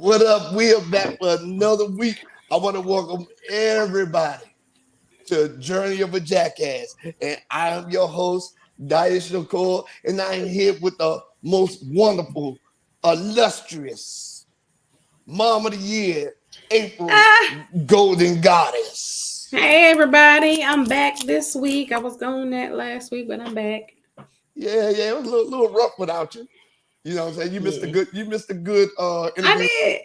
What up? We are back for another week. I want to welcome everybody to Journey of a Jackass. And I am your host, Dias Nicole, and I am here with the most wonderful, illustrious Mom of the Year, April Golden Goddess. Hey everybody, I'm back this week. I was gone that last week, but I'm back. Yeah, it was a little rough without you. You know what I'm saying? You missed a good interview. I did.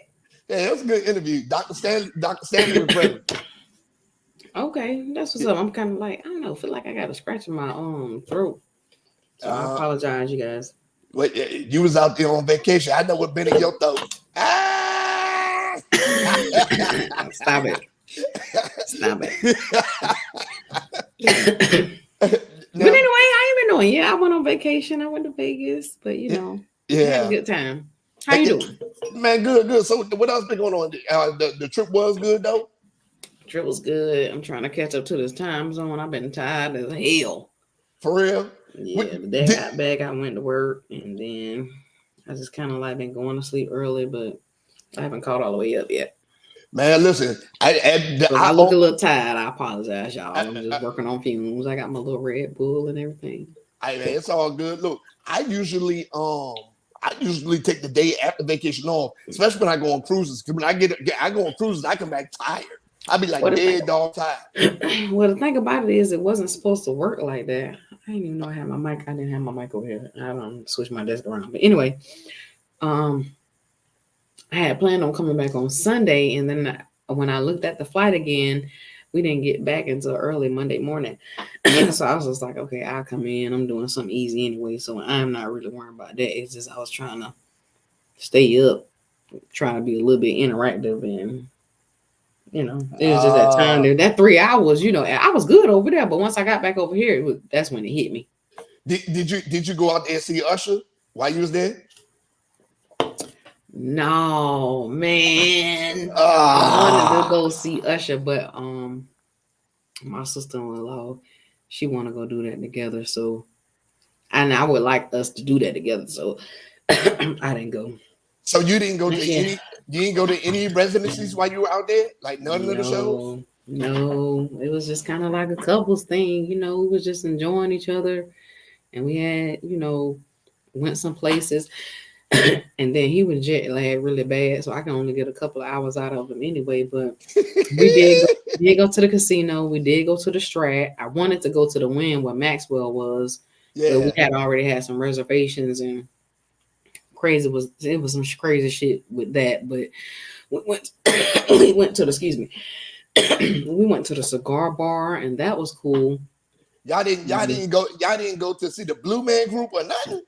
Yeah, it was a good interview. Dr. Stanley was present. Okay, that's what's up. I'm kind of like, I don't know, feel like I got a scratch in my throat. So I apologize, you guys. Wait, you was out there on vacation. I know what been in your throat. Ah! Stop it. Stop it. But anyway, how you been doing? Yeah, I went on vacation. I went to Vegas, but I had a good time. How you doing? Man, good. So what else been going on? The trip was good though? The trip was good. I'm trying to catch up to this time zone. I've been tired as hell. For real? Yeah, the day I got back, I went to work, and then I just kind of like been going to sleep early, but I haven't caught all the way up yet. Man, listen, I look a little tired. I apologize, y'all. I'm just working on fumes. I got my little Red Bull and everything. Man, it's all good. Look, I usually take the day after vacation off, especially when I go on cruises. Because when I go on cruises, I come back tired. I be like dead dog tired. Well, the thing about it is, it wasn't supposed to work like that. I didn't even know I had my mic. I didn't have my mic over here. I don't switch my desk around. But anyway, I had planned on coming back on Sunday, and then when I looked at the flight again, we didn't get back until early Monday morning. So I was just like, okay, I'll come in. I'm doing something easy anyway, so I'm not really worrying about that. It's just I was trying to stay up, trying to be a little bit interactive, and it was just that time there. That 3 hours, I was good over there, but once I got back over here, that's when it hit me. Did you go out there and see Usher while you was there? No, man. I wanted to go see Usher, but my sister-in-law, she want to go do that together. So, and I would like us to do that together. So, I didn't go. So you didn't go to any? You didn't go to any residencies while you were out there? Like none of the shows? No, it was just kind of like a couples thing. We was just enjoying each other, and we had, went some places. And then he was jet lagged really bad, so I can only get a couple of hours out of him anyway. But we did go to the casino. We did go to the Strat. I wanted to go to the Wynn where Maxwell was, but we had already had some reservations, and it was some crazy shit with that. But we went to the we went to the cigar bar, and that was cool. Y'all didn't go to see the Blue Man Group or nothing?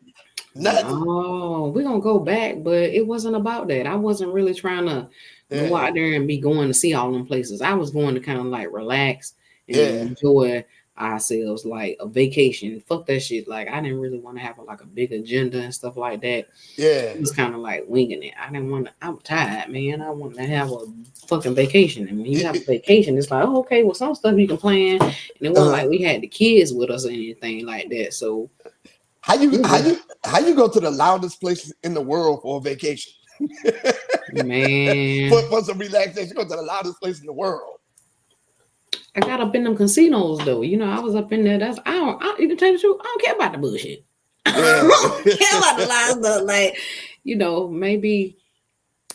Oh, we're gonna go back, but it wasn't about that. I wasn't really trying to go out there and be going to see all them places. I was going to kind of like relax and enjoy ourselves, like a vacation. Fuck that shit. Like I didn't really want to have a big agenda and stuff like that. Yeah, it was kind of like winging it. I didn't want to. I'm tired, man. I want to have a fucking vacation. And when you have a vacation, it's like, oh, okay, well, some stuff you can plan, and it wasn't like we had the kids with us or anything like that. So. How you go to the loudest places in the world for a vacation? Man, for some relaxation, go to the loudest place in the world. I got up in them casinos though. I was up in there. You can tell the truth. I don't care about the bullshit. I don't care about the loud stuff. Like, maybe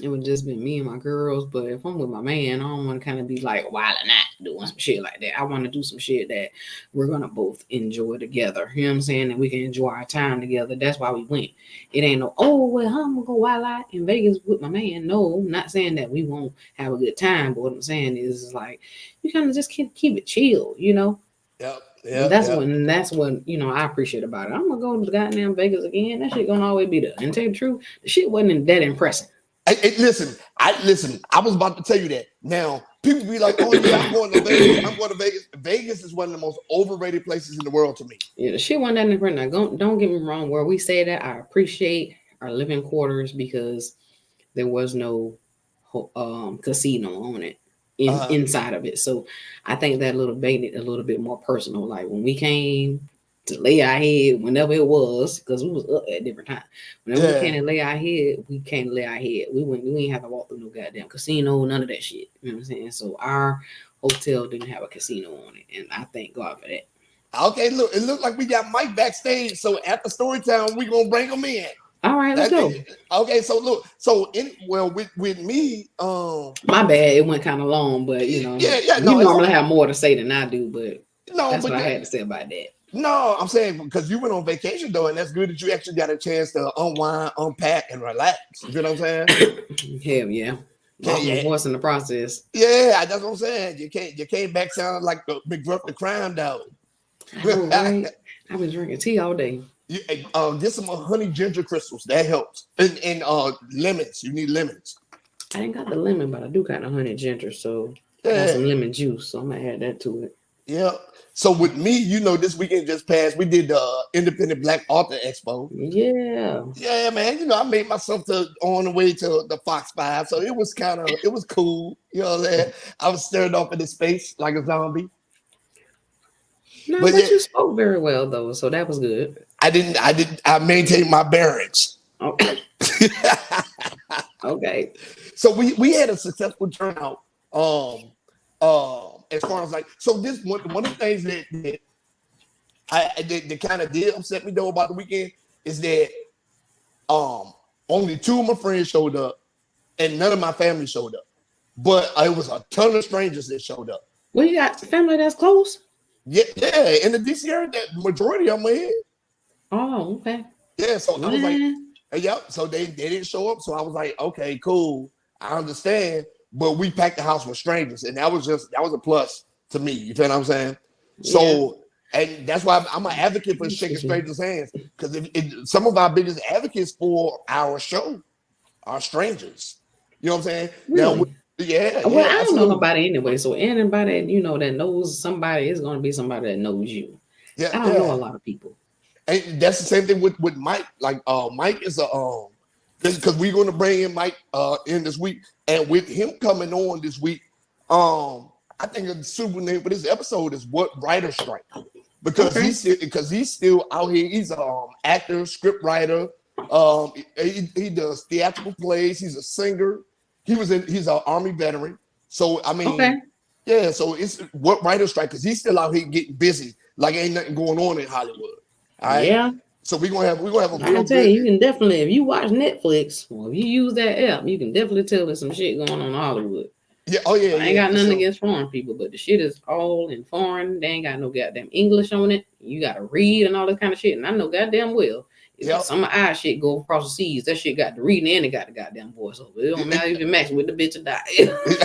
it would just be me and my girls. But if I'm with my man, I don't want to kind of be like wilding out doing some shit like that. I want to do some shit that we're gonna both enjoy together. You know what I'm saying? And we can enjoy our time together. That's why we went. It ain't no, I'm gonna go wild out in Vegas with my man. No, I'm not saying that we won't have a good time. But what I'm saying is like you kind of just keep it chill. Yep. That's what I appreciate about it. I'm gonna go to goddamn Vegas again. That shit gonna always be there. And tell you the truth, the shit wasn't that impressive. Listen. I was about to tell you that. Now, people be like, "Oh yeah, I'm going to Vegas. I'm going to Vegas." Vegas is one of the most overrated places in the world to me. Yeah, the shit wasn't that impressive. Now, don't get me wrong. Where we say that, I appreciate our living quarters because there was no casino on it inside of it. So I think that made it a little bit more personal. Like when we came to lay our head whenever it was, because we was up at different times. Whenever we came to lay our head, we came to lay our head. We ain't have to walk through no goddamn casino, none of that shit. You know what I'm saying? So our hotel didn't have a casino on it, and I thank God for that. Okay, look, it looks like we got Mike backstage. So after story time, we gonna bring him in. All right, let's go. Okay, so look, with me, my bad, it went kind of long, but you normally have more to say than I do, but that's what I had to say about that. No, I'm saying because you went on vacation though, and that's good that you actually got a chance to unwind, unpack, and relax. You know what I'm saying? Hell yeah. Lost my voice in the process. Yeah, that's what I'm saying. You came back sounding like the McGruff the crime dog. Right. I've been drinking tea all day. Get some honey ginger crystals. That helps. And lemons. You need lemons. I ain't got the lemon, but I do got the honey ginger. So I got some lemon juice. So I'm gonna add that to it. Yeah. So with me, this weekend just passed. We did the Independent Black Author Expo. Yeah. Yeah, man. I made myself on the way to the Fox 5. So it was cool. You know what I'm saying? I was staring off into space like a zombie. No, but you spoke very well though, so that was good. I maintained my bearings. Okay. Okay. So we had a successful turnout. As far as this one of the things that kind of did upset me though about the weekend is that only 2 of my friends showed up and none of my family showed up. But it was a ton of strangers that showed up. Well, you got family that's close? Yeah, in the DC area, the majority of them were here. Oh, okay. Yeah, so I was like, yep. So they didn't show up. So I was like, okay, cool. I understand. But we packed the house with strangers, and that was a plus to me. You feel what I'm saying? So, and that's why I'm an advocate for shaking strangers' hands, because some of our biggest advocates for our show are strangers. You know what I'm saying? Really? Now, well, I don't know nobody anyway. So anybody that knows somebody is going to be somebody that knows you. Yeah, I don't know a lot of people. And that's the same thing with Mike. Like Mike is because we're going to bring in Mike in this week, and with him coming on this week, I think the super name for this episode is "What Writer Strike," because he's still out here. He's an actor, script writer. He does theatrical plays. He's a singer. He's an Army veteran. So I mean, so it's what writer strike, because he's still out here getting busy. Like ain't nothing going on in Hollywood. All right. Yeah. So we're gonna have a I can tell you can definitely, if you watch Netflix or if you use that app, you can definitely tell there's some shit going on in Hollywood. Yeah, I ain't got nothing against foreign people, but the shit is all in foreign. They ain't got no goddamn English on it. You gotta read and all that kind of shit. And I know goddamn well. Some of our shit go across the seas. That shit got the reading and it got the goddamn voice over. It don't matter if it match with the bitch or die.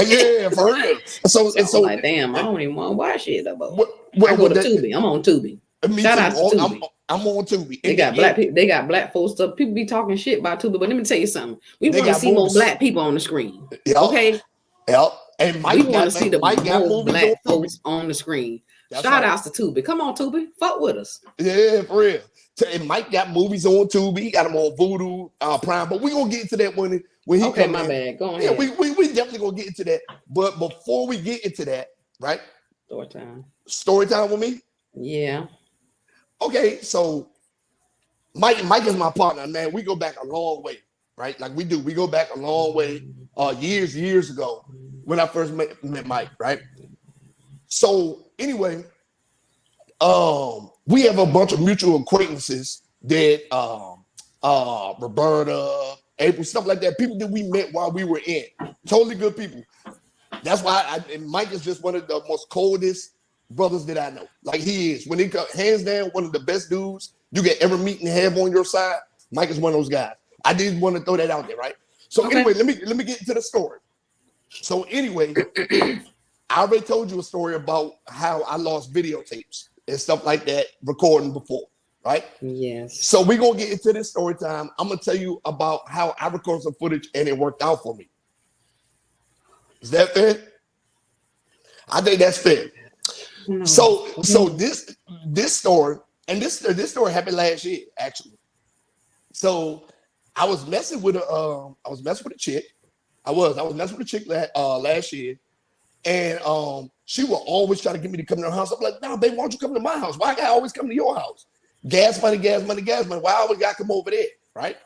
Yeah, for real. So like, damn, I don't even want to watch shit about. I go to Tubi. I'm on Tubi. Shout out to Tubi. I'm on Tubi. They got black people. They got black folks stuff. People be talking shit about Tubi, but let me tell you something. We want to see more black people on the screen. Yep. Okay. Yep. And we want to see the more black folks on the screen. Shout outs to Tubi. Come on, Tubi. Fuck with us. Yeah, for real. And Mike got movies on Tubi. He got them on Voodoo Prime. But we're gonna get into that when he come my in. Bad. Go ahead. Yeah, we definitely gonna get into that. But before we get into that, right? Story time with me? Yeah. Okay, so Mike is my partner, man. We go back a long way, right? Like we do. We go back a long way, years ago when I first met Mike, right? So anyway, we have a bunch of mutual acquaintances that Roberta, April, stuff like that. People that we met while we were in. Totally good people. That's why Mike is just one of the most coldest brothers that I know. Like he is. When he comes, hands down, one of the best dudes you can ever meet and have on your side. Mike is one of those guys. I did want to throw that out there, right? So anyway, let me get into the story. So anyway, I already told you a story about how I lost videotapes and stuff like that recording before, right? Yes. So we're going to get into this story time. I'm going to tell you about how I recorded some footage and it worked out for me. Is that fair? I think that's fair. No. So this story, and this story happened last year, actually. So I was messing with a chick. I was messing with a chick last year. And she will always try to get me to come to her house. I'm like, no, babe, why don't you come to my house? Why I gotta always come to your house? Gas money, gas money, gas money. Why I always gotta come over there, right?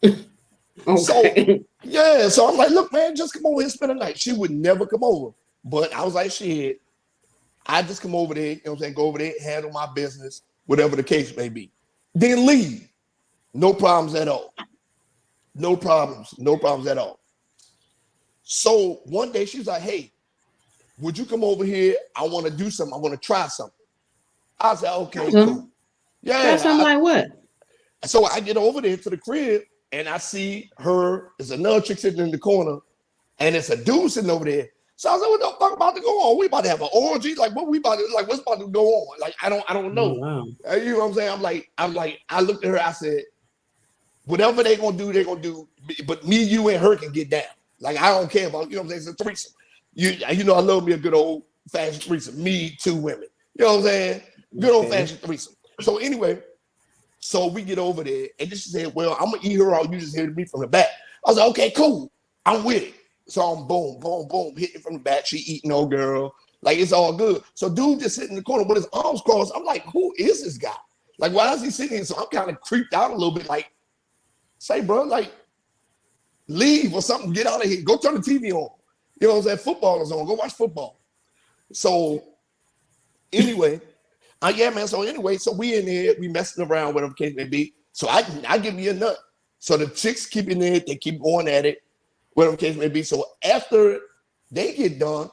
Okay. So yeah, so I'm like, look, man, just come over here and spend the night. She would never come over. But I was like, shit, I just come over there, you know what I'm saying? Go over there, handle my business, whatever the case may be. Then leave. No problems at all. No problems at all. So one day she was like, hey, would you come over here? I want to do something. I want to try something. I said, okay, cool. Yeah. Try something like what? So I get over there to the crib and I see her, there's another chick sitting in the corner and it's a dude sitting over there. So I was like, what the fuck about to go on? We about to have an orgy? Like, what we about to, like, what's about to go on? Like, I don't know. Oh, wow. You know what I'm saying? I'm like, I looked at her, I said, whatever they're gonna do, but me, you, and her can get down. Like, I don't care about, you know what I'm saying? It's a threesome. You know, I love me a good old fashioned threesome. Me, 2 women. You know what I'm saying? Good old fashioned threesome. So anyway, so we get over there, and then she said, well, I'm gonna eat her out. You just hear me from the back. I was like, okay, cool. I'm with it. So I'm boom, boom, boom, hitting from the back. She eating, old girl. Like, it's all good. So dude just sitting in the corner with his arms crossed. I'm like, who is this guy? Like, why is he sitting here? So I'm kind of creeped out a little bit. Like, say, bro, like, leave or something. Get out of here. Go turn the TV on. You know what I'm saying? Football is on. Go watch football. So anyway, yeah, man. So anyway, so we in there, we messing around, whatever case may be. So I give me a nut. So the chicks keep in there, they keep going at it, whatever case may be. So after they get done,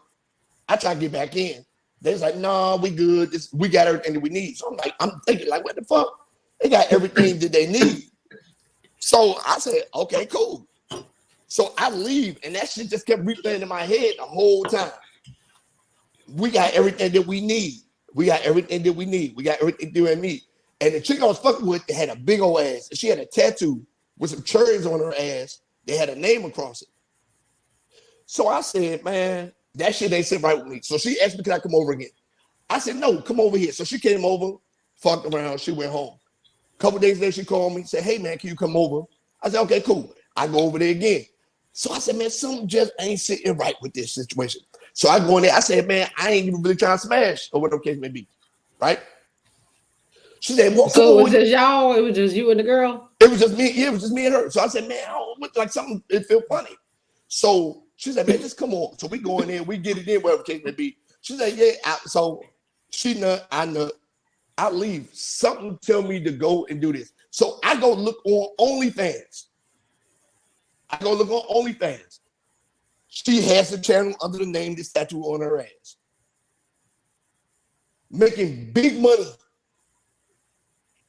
I try to get back in. They're like, nah, we good. We got everything that we need. So I'm thinking, like, what the fuck? They got everything that they need. So I said, okay, cool. So I leave, and that shit just kept replaying in my head the whole time. We got everything that we need. We got everything that we need. We got everything that we need. And the chick I was fucking with had a big old ass. She had a tattoo with some cherries on her ass. They had a name across it. So I said, man, that shit ain't sit right with me. So she asked me, can I come over again? I said, no, come over here. So she came over, fucked around, she went home. A couple days later, she called me, said, hey, man, can you come over? I said, okay, cool. I go over there again. So I said, man, something just ain't sitting right with this situation. So I go in there, I said, man, I ain't even really trying to smash, or whatever the case may be, right? She said, well, so it was just y'all, it was just you and the girl? It was just me, yeah, it was just me and her. So I said, man, I don't look like something, it feel funny. So she said, man, just come on. So we go in there, we get it in, whatever the case may be. She said, yeah, so she nut, I nut, I leave. Something tell me to go and do this. So I go look on OnlyFans. She has a channel under the name This Tattoo on Her Ass. Making big money.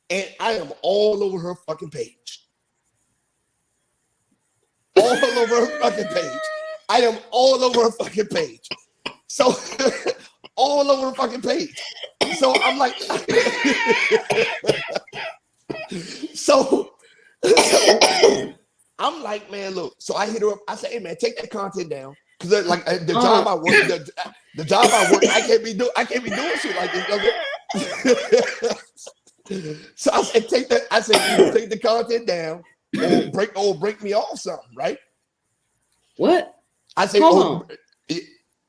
And I am all over her fucking page. All over her fucking page. I am all over her fucking page. So, all over her fucking page. So I'm like, so I'm like, man, look. So I hit her up. I said, hey, man, take that content down. Because like the job I work, the job I work, I can't be doing shit like this. So I said, take that. I said, either take the content down or break me off something, right? What? I said, hold on.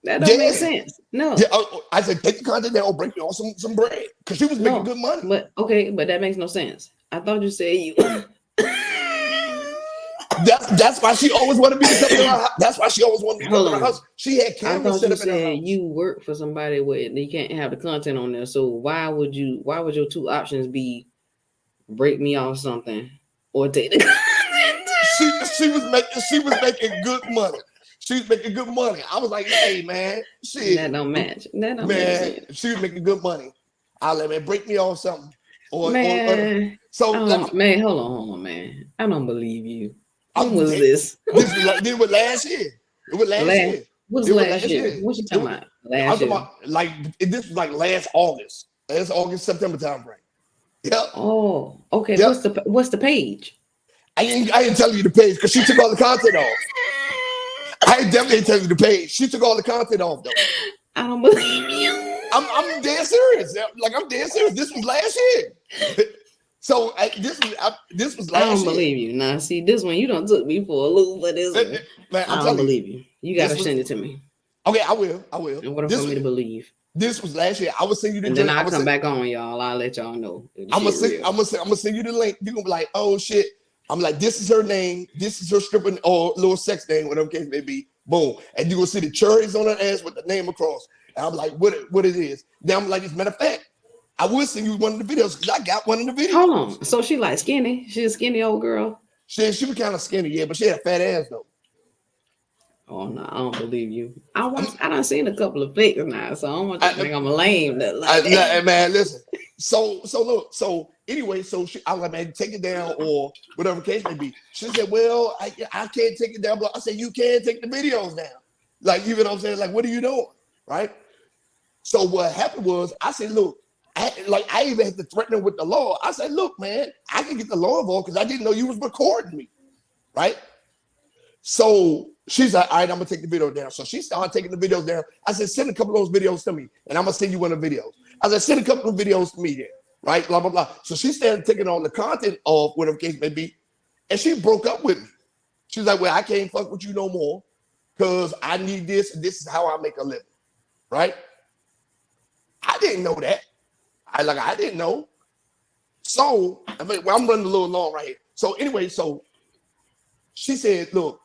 That don't make sense. No. Yeah, I said, take the content down or break me off some bread. Because she was making good money. But okay, but that makes no sense. I thought you said you That's why she always wanted me to come to her house. That's why she always wanted me to come to her house. She had cameras set up in her house. You work for somebody where you can't have the content on there. So why would your 2 options be break me off something or take the content? She was making good money. She was making good money. I was like, hey man, shit. That don't match. That don't match. She was making good money. I let man break me off something. Man, man, hold on, man. I don't believe you. When was this? This was last year. It was last year. What's last year? What you talking about? Last year. This was like last August. Last August, September time frame. Yep. Oh, okay. Yep. What's the page? I didn't tell you the page because she took all the content off. I definitely didn't tell you the page. She took all the content off though. I don't believe you. I'm dead serious. Like I'm dead serious. This was last year. So this was last year. I don't believe you. Nah, see this one you don't took me for a loop for this one. Man, I don't believe you. You gotta send it to me. Okay, I will. I will. In order for me to believe. This was last year. I will send you the. And then I'll come back on, y'all. I'll let y'all know. I'm gonna send you the link. You're gonna be like, oh shit. I'm like, this is her name. This is her stripping or little sex name, whatever case may be. Boom. And you're gonna see the cherries on her ass with the name across. And I'm like, what it is. Then I'm like, as a matter of fact, I will send you one of the videos because I got one of the videos. Hold on. So she like skinny? She's a skinny old girl? She was kind of skinny, yeah, but she had a fat ass though. Oh no, I don't believe you. I done seen a couple of pics now, so I don't want you to think I'm a lame. Man, listen. So look. So anyway, so I was like, man, take it down or whatever case may be. She said, well, I can't take it down. But I said, you can take the videos down. Like, you know what I'm saying? Like, what are you doing? Right? So what happened was, I said, look, I even had to threaten her with the law. I said, look, man, I can get the law involved because I didn't know you was recording me. Right? So she's like, all right, I'm gonna take the video down. So she started taking the videos down. I said, send a couple of those videos to me, and I'm gonna send you one of the videos. I said, send a couple of videos to me there, right? Blah blah blah. So she started taking all the content off, whatever case may be, and she broke up with me. She was like, well, I can't fuck with you no more because I need this, and this is how I make a living, right? I didn't know that. I didn't know. So I'm running a little long right here. So anyway, so she said, look.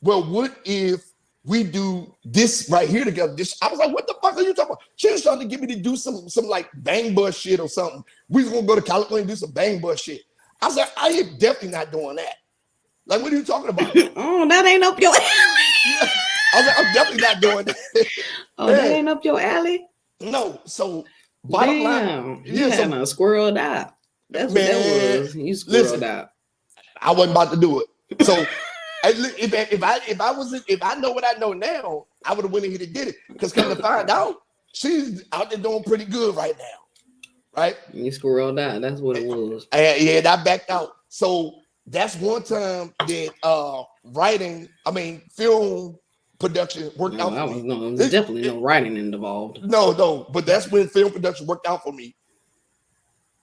Well, what if we do this right here together? I was like, what the fuck are you talking about? She was trying to get me to do some like bang bus shit or something. We was gonna go to California and do some bang bus shit. I was like, I am definitely not doing that. Like, what are you talking about? Oh, that ain't up your alley. Yeah. I was like, I'm definitely not doing that. Oh, that ain't up your alley? No. So bottom line, you had a squirreled out. That's what that was. You squirreled out. I wasn't about to do it. So if I know what I know now, I would have went ahead and did it. Because come to find out, she's out there doing pretty good right now, right? You squirreled out. That's what it was. And I backed out. So that's one time that film production worked out for me. No, there's definitely no writing involved. No, but that's when film production worked out for me.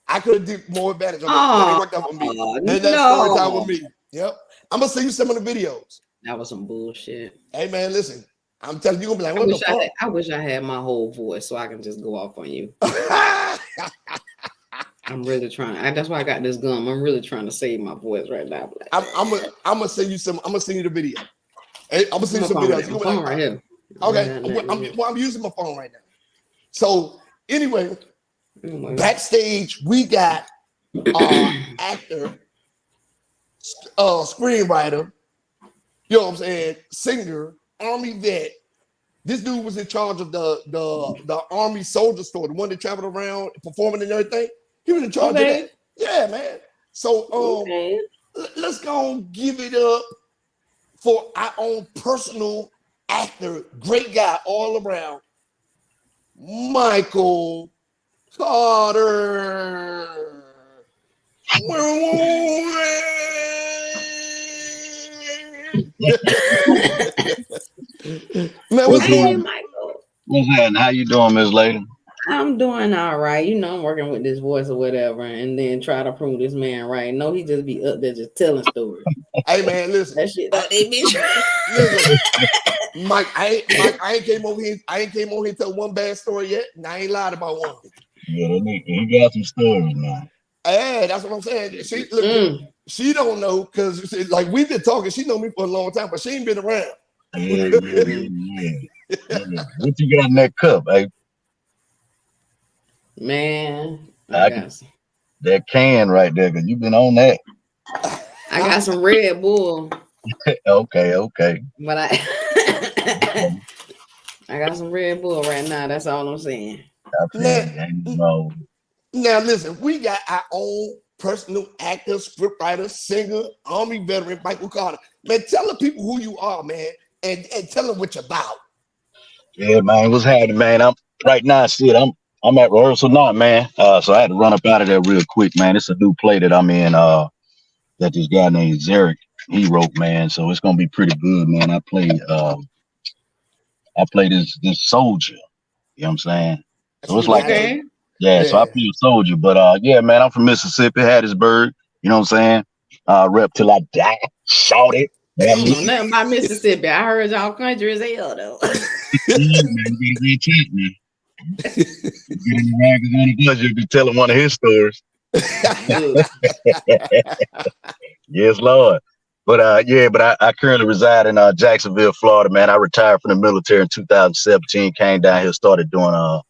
I could have did more advantage on it, but it worked out for me. And that's story time with me. Yep. I'm gonna send you some of the videos. That was some bullshit. Hey man, listen. I'm telling you, you're gonna be like, what the fuck? I wish I had my whole voice so I can just go off on you. I'm really trying. That's why I got this gum. I'm really trying to save my voice right now. I'm gonna send you some. I'm gonna send you the video. Hey, I'm gonna send you some videos. My phone right here. Okay. I'm using my phone right now. So anyway, backstage we got actor. Screenwriter, you know what I'm saying, singer, Army vet. This dude was in charge of the Army soldier store, the one that traveled around performing and everything. He was in charge of that. Yeah, man. So let's go and give it up for our own personal actor, great guy all around, Michael Carter. Man, what's going on? Michael? What's happening? How you doing, Miss Lady? I'm doing all right. You know, I'm working with this voice or whatever, and then try to prove this man right. No, he just be up there just telling stories. Hey man, listen. That shit don't they be listen. Mike, I ain't came over here to tell one bad story yet, and I ain't lied about one. Yeah, he got some stories, man. Hey, that's what I'm saying. She don't know because like we've been talking. She know me for a long time, but she ain't been around. Yeah. What you got in that cup, eh? Man, that can right there, because you've been on that. I got some Red Bull. Okay. But I got some Red Bull right now. That's all I'm saying. Now listen, we got our own personal actor, scriptwriter, singer, Army veteran, Michael Carter. Man, tell the people who you are, man, and tell them what you're about. Yeah, man, what's happening, man? I'm at rehearsal now, man. So I had to run up out of there real quick, man. It's a new play that I'm in. That this guy named Zarek he wrote, man. So it's gonna be pretty good, man. I play this soldier. You know what I'm saying? So it's like so I play a soldier, but yeah, man, I'm from Mississippi, Hattiesburg. You know what I'm saying? Rep till I die. Shout it. I don't know nothing about Mississippi. I heard y'all country as hell though. Yeah, man, you gotta check, man. Get in the rag of one of us, you'll be telling one of his stories. Look, Yes, Lord. But I currently reside in Jacksonville, Florida, man. I retired from the military in 2017, came down here, started doing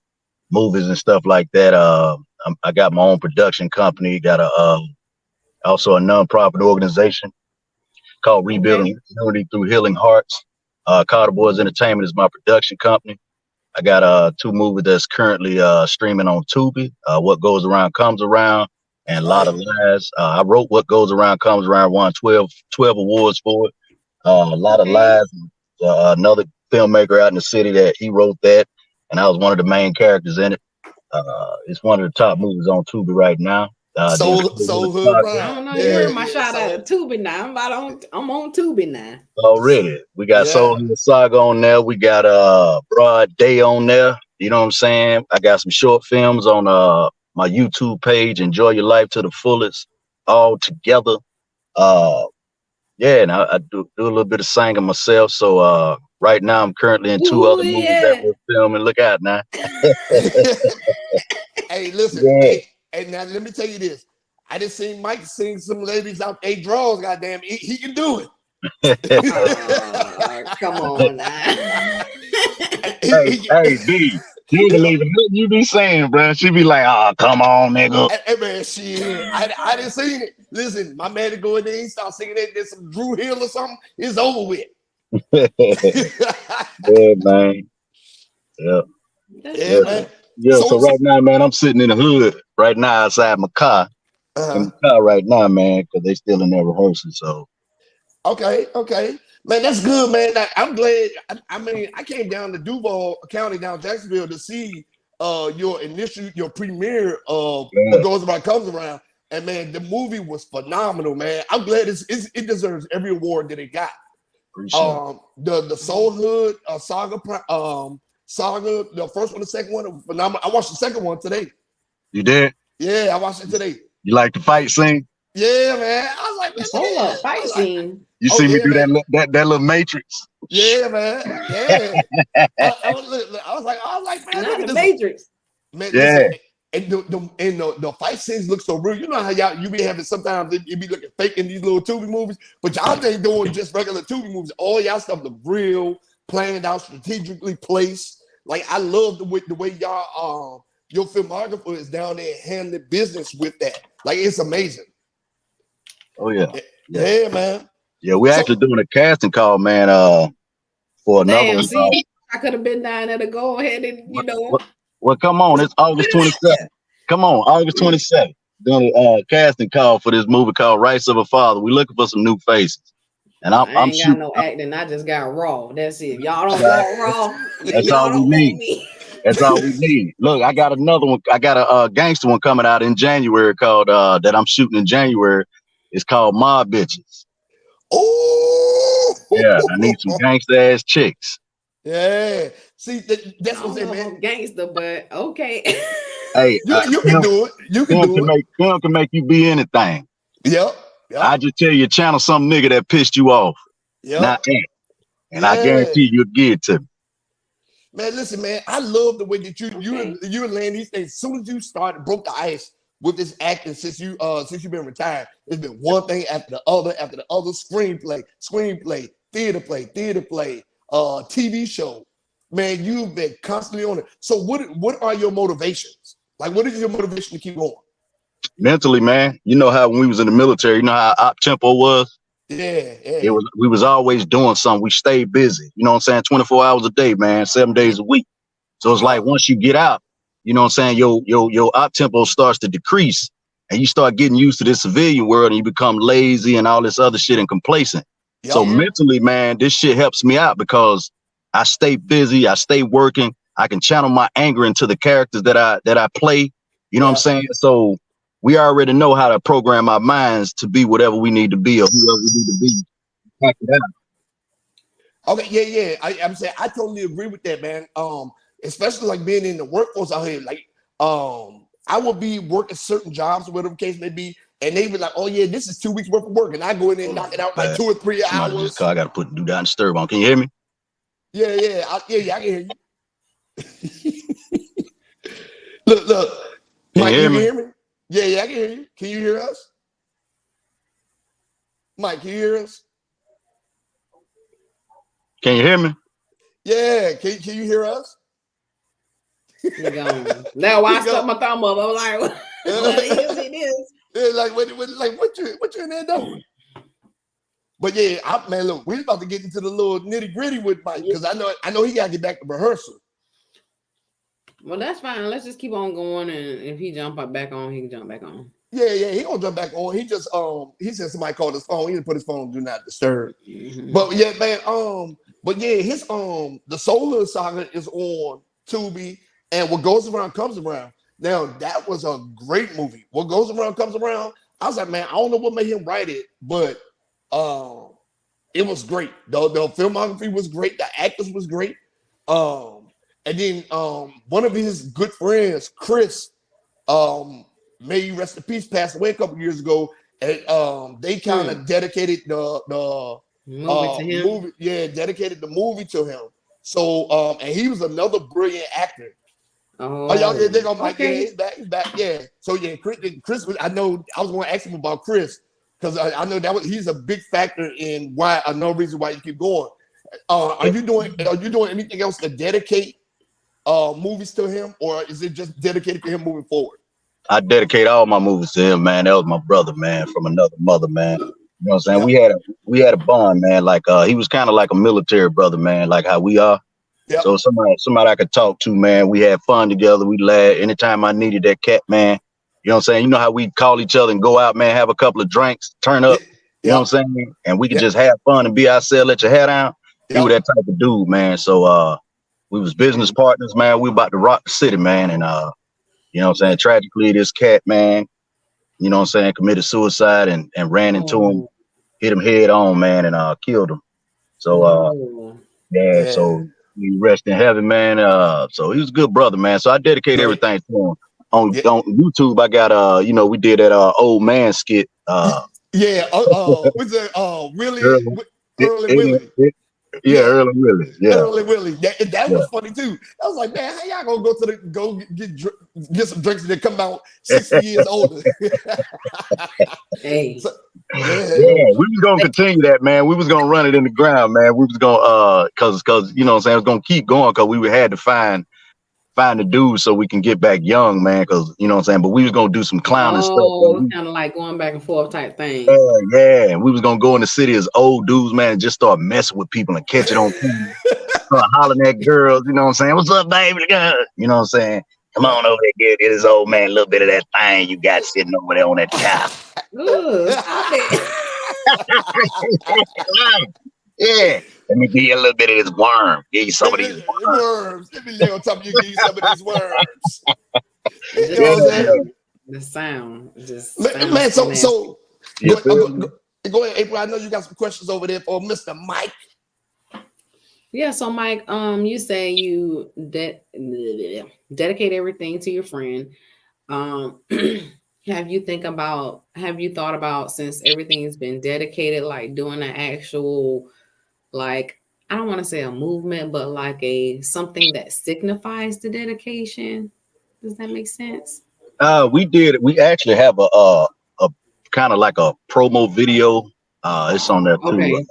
movies and stuff like that. I got my own production company, got also a nonprofit organization called okay. Rebuilding Unity Through Healing Hearts. Carter Boys Entertainment is my production company. I got 2 movies that's currently streaming on Tubi. What Goes Around Comes Around, and A Lot Right. of Lies. I wrote What Goes Around Comes Around, won 12 awards for it. A Lot of Okay. Lies. Another filmmaker out in the city that he wrote that, and I was one of the main characters in it. It's one of the top movies on Tubi right now. Then Soul Hood I Prime. don't know. You Yeah, heard my yeah. shout out of Tubi now. I'm on Tubi now. already. We got Soul Yeah. Hill Saga on there. We got Broad Day on there. You know what I'm saying? I got some short films on my YouTube page, Enjoy Your Life to the Fullest, all together. Uh yeah, and I do a little bit of singing myself. So right now I'm currently in 2 Ooh other movies that yeah. we're filming. Look out now. Hey, listen. Yeah. Hey, now let me tell you this. I just seen Mike sing some ladies out they draws. Goddamn, he can do it. Come on now. Hey, D. You ain't believing nothing you be saying, bro. She be like, "Oh, come on, nigga." Hey, man, shit. I didn't seen it. Listen, my man to go in there, he start singing that there's some Drew Hill or something. It's over with. Yeah, man. Yeah. That's Yeah, Yeah, what's man. up. yeah. So right now, man, I'm sitting in the hood right now outside my car, in uh, the car right now, man, because they still in there rehearsing. So okay. Man, that's good, man. I'm glad. I mean, I came down to Duval County, down Jacksonville, to see your premiere of What yeah, Goes Around Comes Around. And man, the movie was phenomenal, man. I'm glad it deserves every award that it got. appreciate it. The Soul Hood saga, the first one, the second one, phenomenal. I watched the second one today. You did? Yeah, I watched it today. You like the fight scene? Yeah, man. I was like, man, look Hold at up, that. I fight was like, scene. You oh see me yeah, do man. that little matrix? Yeah, man. Yeah. I was like, man, look Not at the this. Matrix. Man, Yeah, listen, and the fight scenes look so real. You know how you be having sometimes it be looking fake in these little Tubi movies, but y'all ain't doing just regular Tubi movies. All y'all stuff look real, planned out, strategically placed. Like I love the way y'all your filmographer is down there handling business with that. Like it's amazing. oh yeah, yeah, Yeah, man. yeah. We're So actually doing a casting call, man. For another Damn, one. see, I could have been down there to go ahead and, What, well, come on, it's August 27th. Come on, August 27th. Doing a casting call for this movie called Rights of a Father. We're looking for some new faces, and I I'm ain't got shooting. no acting. I just got raw. That's it. Y'all don't Right. want raw. Then That's y'all all we don't want need. me. That's all we need. Look, I got another one. I got a gangster one coming out in January called that I'm shooting in January. It's called Mob Bitches. Yeah, I need some oh gangster ass chicks. yeah. See, I that's what I'm don't saying, know if man. I'm gangster, but okay. Hey, You can do it. You can do it. film can make you be anything. Yep. Yep. I just tell you, channel some nigga that pissed you off, Yep. not act, and I Yeah. guarantee you'll get it to me. Man, listen, man. I love the way that Okay. you and Land these things. As soon as you started, broke the ice with this acting since you've been retired, it's been one thing after the other, screenplay, theater play, TV show. Man, you've been constantly on it. So what are your motivations? Like what is your motivation to keep going? Mentally, man, you know how when we was in the military, you know how op tempo was. Yeah, It yeah. was we was always doing something. We stayed busy. You know what I'm saying? 24 hours a day, man, 7 days a week. So it's like Yep. once you get out, you know what I'm saying, your op tempo starts to decrease and you start getting used to this civilian world and you become lazy and all this other shit and complacent. So Yep. Yeah. mentally, man, this shit helps me out because I stay busy, I stay working, I can channel my anger into the characters that I play. You know what I'm Yeah. saying? So we already know how to program our minds to be whatever we need to be or whoever we need to be. Back it out. Okay, yeah. I'm saying I totally agree with that, man. Especially like being in the workforce out here. Like, I would be working certain jobs, whatever the case may be, and they be like, "Oh yeah, this is 2 weeks worth of work," and I go in there and knock it out like 2 or 3 Somebody just hours. called. I got to do that and disturb on. Can you hear me? Yeah, I can hear you. Look. Can you Mike, hear you can me? hear me? Yeah, I can hear you. Can you hear us? Mike, can you hear us? Can you hear me? Yeah, can you hear us? He gone. That's why I He stuck go. my thumb up. I was like, what is it is? Yeah, like what you in there doing? But yeah, man, look, we're about to get into the little nitty gritty with Mike because I know he gotta get back to rehearsal. Well, that's fine. Let's just keep on going, and if he jump back on, he can jump back on. Yeah, he gonna jump back on. He said somebody called his phone. He didn't put his phone on do not disturb. Mm-hmm. But yeah, man, but yeah, his the Solar Saga is on Tubi, and What Goes Around Comes Around. Now that was a great movie. What Goes Around Comes Around. I was like, man, I don't know what made him write it, but it was great. The filmography was great. The actors was great. And then one of his good friends, Chris, may he rest in peace, passed away a couple years ago, and they kind of dedicated the movie to him. movie, dedicated the movie to him. So and he was another brilliant actor. Oh, y'all get they gonna like, yeah, he's back, yeah. So yeah, Chris I know I was going to ask him about Chris because I know he's a big factor in why no reason why you keep going. Are you doing anything else to dedicate movies to him, or is it just dedicated to him moving forward? I dedicate all my movies to him, man. That was my brother, man, from another mother, man. You know what I'm saying? Yep. We had a bond, man. Like he was kind of like a military brother, man, like how we are. Yep. So somebody I could talk to, man. We had fun together. We laughed. Anytime I needed that cat, man. You know what I'm saying? You know how we call each other and go out, man, have a couple of drinks, turn up. Yep. You know what I'm saying? And we could just have fun and be ourselves, let your hair down. He was that type of dude, man. So we was business partners, man. We about to rock the city, man. And you know what I'm saying? Tragically, this cat, man, you know what I'm saying, committed suicide and ran into him, hit him head on, man, and killed him. So so he rest in heaven, man. So he was a good brother, man. So I dedicate everything to him. On YouTube, I got we did that old man skit. What's that? Early Willie. Early Willie. Yeah. Early Willie. That was funny too. I was like, man, how y'all gonna go get some drinks and then come out 60 years older? Hey. We was gonna continue that, man. We was gonna run it in the ground, man. We was gonna cause you know what I'm saying, it was gonna keep going because we had to find the dude so we can get back young, man. Cause you know what I'm saying, but we was gonna do some clowning stuff. Kind of like going back and forth type thing. Yeah. And we was gonna go in the city as old dudes, man, and just start messing with people and catch it on TV. Start hollering at girls, you know what I'm saying? What's up, baby? You know what I'm saying? Come on over here, get this old man a little bit of that thing you got sitting over there on that couch. Ooh, stop it. Yeah. Let me give you a little bit of this worm. Give you some of these worms. Let me lay on top of you, give you some of these worms. You know what I'm saying? The sound just man. So go ahead, April. I know you got some questions over there for Mr. Mike. Yeah, so Mike, you say you dedicate everything to your friend. Have you thought about, since everything has been dedicated, like doing an actual, like, I don't want to say a movement, but like something that signifies the dedication? Does that make sense? We did. We actually have a kind of like a promo video. It's on there too.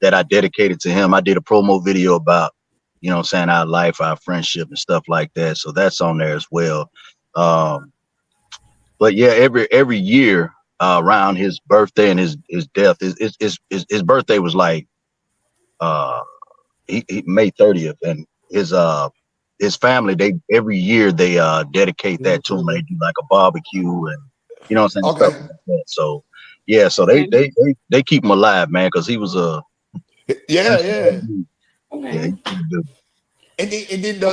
That I dedicated to him. I did a promo video about, you know what I'm saying, our life, our friendship and stuff like that. So that's on there as well. But yeah, every year around his birthday and his death, his birthday was like he May 30th, and his family, they every year they dedicate that to him. They do like a barbecue and you know what I'm saying, stuff like that. So yeah, so they keep him alive, man, because he was a Okay. And then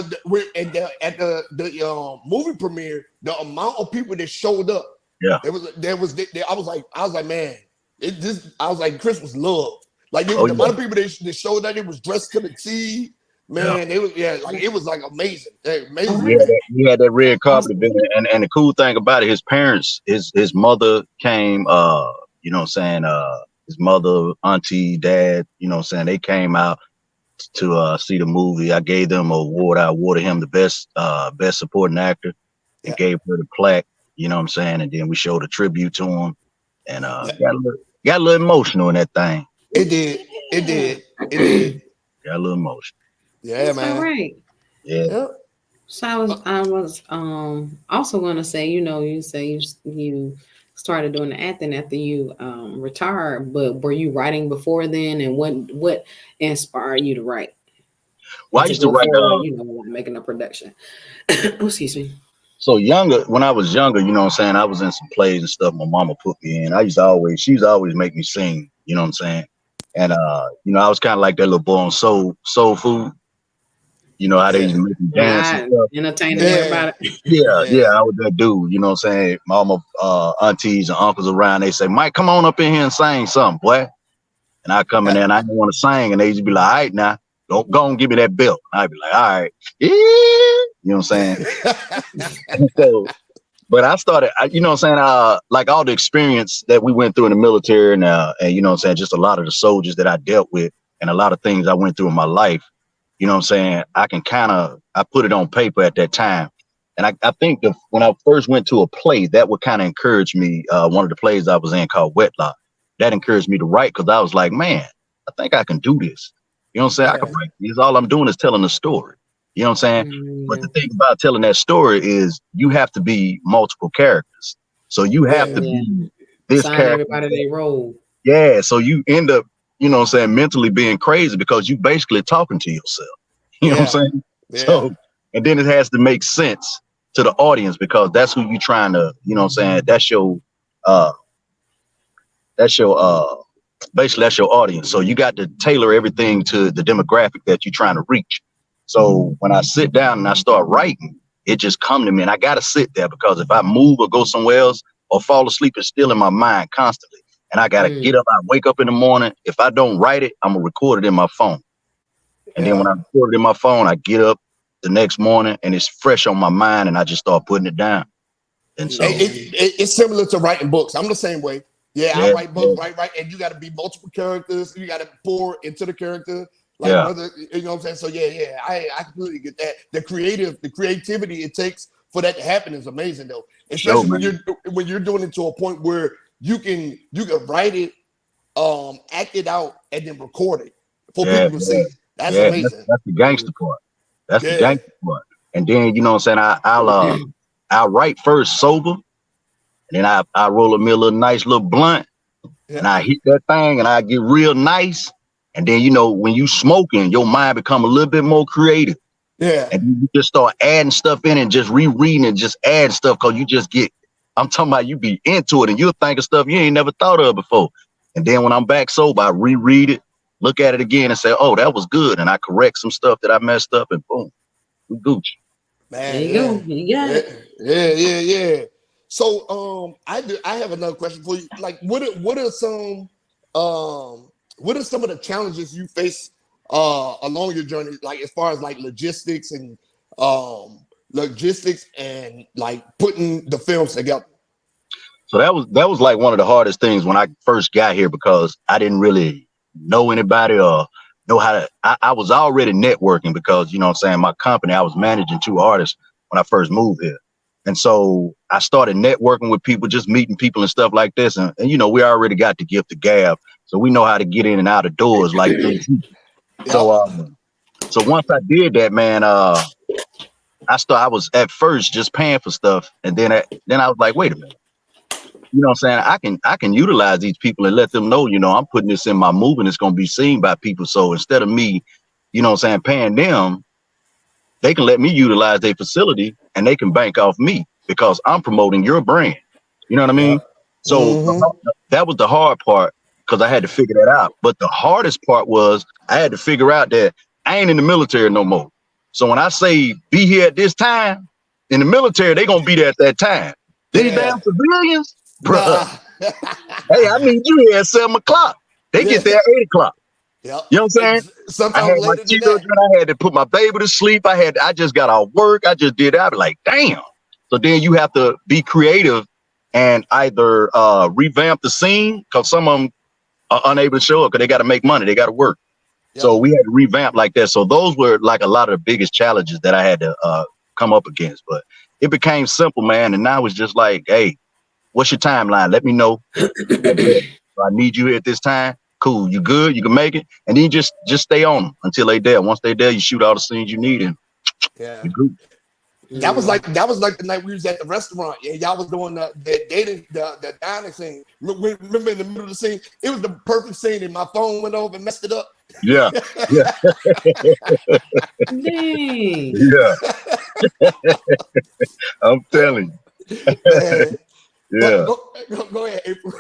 at the movie premiere, the amount of people that showed up, I was like, man, I was like, Chris was loved. Like the amount of people that showed up, it was dressed to the T. Man, it was like amazing. Amazing. He had that red carpet event, and the cool thing about it, his parents, his mother came, you know what I'm saying, his mother, auntie, dad, you know what I'm saying, they came out. to see the movie. I gave them an award. I awarded him the best supporting actor and Yeah. gave her the plaque. You know what I'm saying? And then we showed a tribute to him, and Yeah. got a little emotional in that thing. It did. It did. It did. Got a little emotional. Yeah, That's all man. right. Yeah. Yep. So I was also going to say, you say you started doing the acting after you retired, but were you writing before then, and what inspired you to write Well, I and to used to go write. forward, like making a production? Oh, excuse me. So when I was younger, you know what I'm saying, I was in some plays and stuff my mama put me in. She used to always make me sing, you know what I'm saying? And I was kind of like that little boy on soul food. You know how they Yeah. used to make me dance and Right, stuff. entertaining Yeah, everybody. yeah, Yeah. I was that dude, you know what I'm saying? All my aunties and uncles around, they say, Mike, come on up in here and sing something, boy. And I come in there and I didn't want to sing, and they used to be like, all right, now, go and give me that belt. I'd be like, all right, yeah. You know what I'm saying? So, but I started, you know what I'm saying, like all the experience that we went through in the military and you know what I'm saying, just a lot of the soldiers that I dealt with and a lot of things I went through in my life, you know what I'm saying, I put it on paper at that time. And I think when I first went to a play, that would kind of encourage me. One of the plays I was in called Wetlock, that encouraged me to write because I was like, man, I think I can do this. You know what I'm saying? I can Yeah. write this. All I'm doing is telling a story. You know what I'm saying? But the Yeah. thing about telling that story is you have to be multiple characters. So you have Yeah. to Yeah. be this Assign character. everybody their role. Yeah. So you end up, you know what I'm saying, mentally being crazy because you basically talking to yourself. You know what I'm Yeah. saying? Yeah. So, and then it has to make sense to the audience because that's who you trying to, you know what I'm saying? Uh, that's your basically that's your audience. So you got to tailor everything to the demographic that you're trying to reach. So when I sit down and I start writing, it just come to me, and I gotta sit there because if I move or go somewhere else or fall asleep, it's still in my mind constantly. And I gotta get up, I wake up in the morning. If I don't write it, I'm gonna record it in my phone. And then Yeah. when I record it in my phone, I get up the next morning and it's fresh on my mind and I just start putting it down. And so It's similar to writing books. I'm the same way. Yeah, I yeah, write books, right, and you got to be multiple characters. You got to pour into the character, like yeah, brother. You know what I'm saying? So yeah, I completely get that. The creativity it takes for that to happen is amazing, though. sure, Especially man. when you're doing it to a point where you can write it, act it out, and then record it for Yeah, people to see. That's yeah. amazing. That's the gangster part. That's the Yeah, gangster part. And then you know what I'm saying, I'll write first sober, and then I roll me a little nice little blunt, yeah, and I hit that thing and I get real nice. And then, you know, when you smoking, your mind become a little bit more creative. yeah, And you just start adding stuff in and just rereading and just add stuff because you just I'm talking about you be into it and you'll think of stuff you ain't never thought of before. And then when I'm back sober, I reread it, look at it again and say, oh, that was good. And I correct some stuff that I messed up and boom, we Gucci. There man, you yeah, go. You got yeah, it. yeah. So I have another question for you. Like, what are some of the challenges you face along your journey, like as far as like logistics and like putting the films together? So that was like one of the hardest things when I first got here because I didn't really know anybody or know how to. I was already networking because, you know what I'm saying, my company, I was managing 2 artists when I first moved here. And so I started networking with people, just meeting people and stuff like this. And you know, we already got the gift of gab. So we know how to get in and out of doors like this. Yep. So once I did that, man, I was at first just paying for stuff. And then I was like, wait a minute. You know what I'm saying? I can utilize these people and let them know, you know, I'm putting this in my movie and it's going to be seen by people. So instead of me, you know what I'm saying, paying them, they can let me utilize their facility and they can bank off me because I'm promoting your brand. You know what I mean? Yep. So that was the hard part because I had to figure that out. But the hardest part was I had to figure out that I ain't in the military no more. So when I say be here at this time, in the military, they going to be there at that time. These Yeah. damn civilians, bruh. Nah. Hey, I need you here at 7 o'clock. They Yeah. get there at 8 o'clock. Yep. You know what I'm saying? I Sometimes had my later than children. that. I had to put my baby to sleep. I just got off work. I just did that. I be like, damn. So then you have to be creative and either revamp the scene because some of them are unable to show up because they got to make money. They got to work. So we had to revamp like that. So those were like a lot of the biggest challenges that I had to come up against. But it became simple, man. And now it's just like, hey, what's your timeline? Let me know. I need you here at this time. Cool. You good? You can make it. And then you just stay on them until they there. Once they there, you shoot all the scenes you need and you're good. That was like the night we was at the restaurant. Yeah, y'all was doing the dating, the dining scene. Remember in the middle of the scene, it was the perfect scene, and my phone went over and messed it up. Yeah, yeah, Dang. yeah. I'm telling you. Man. Yeah. Go ahead, April.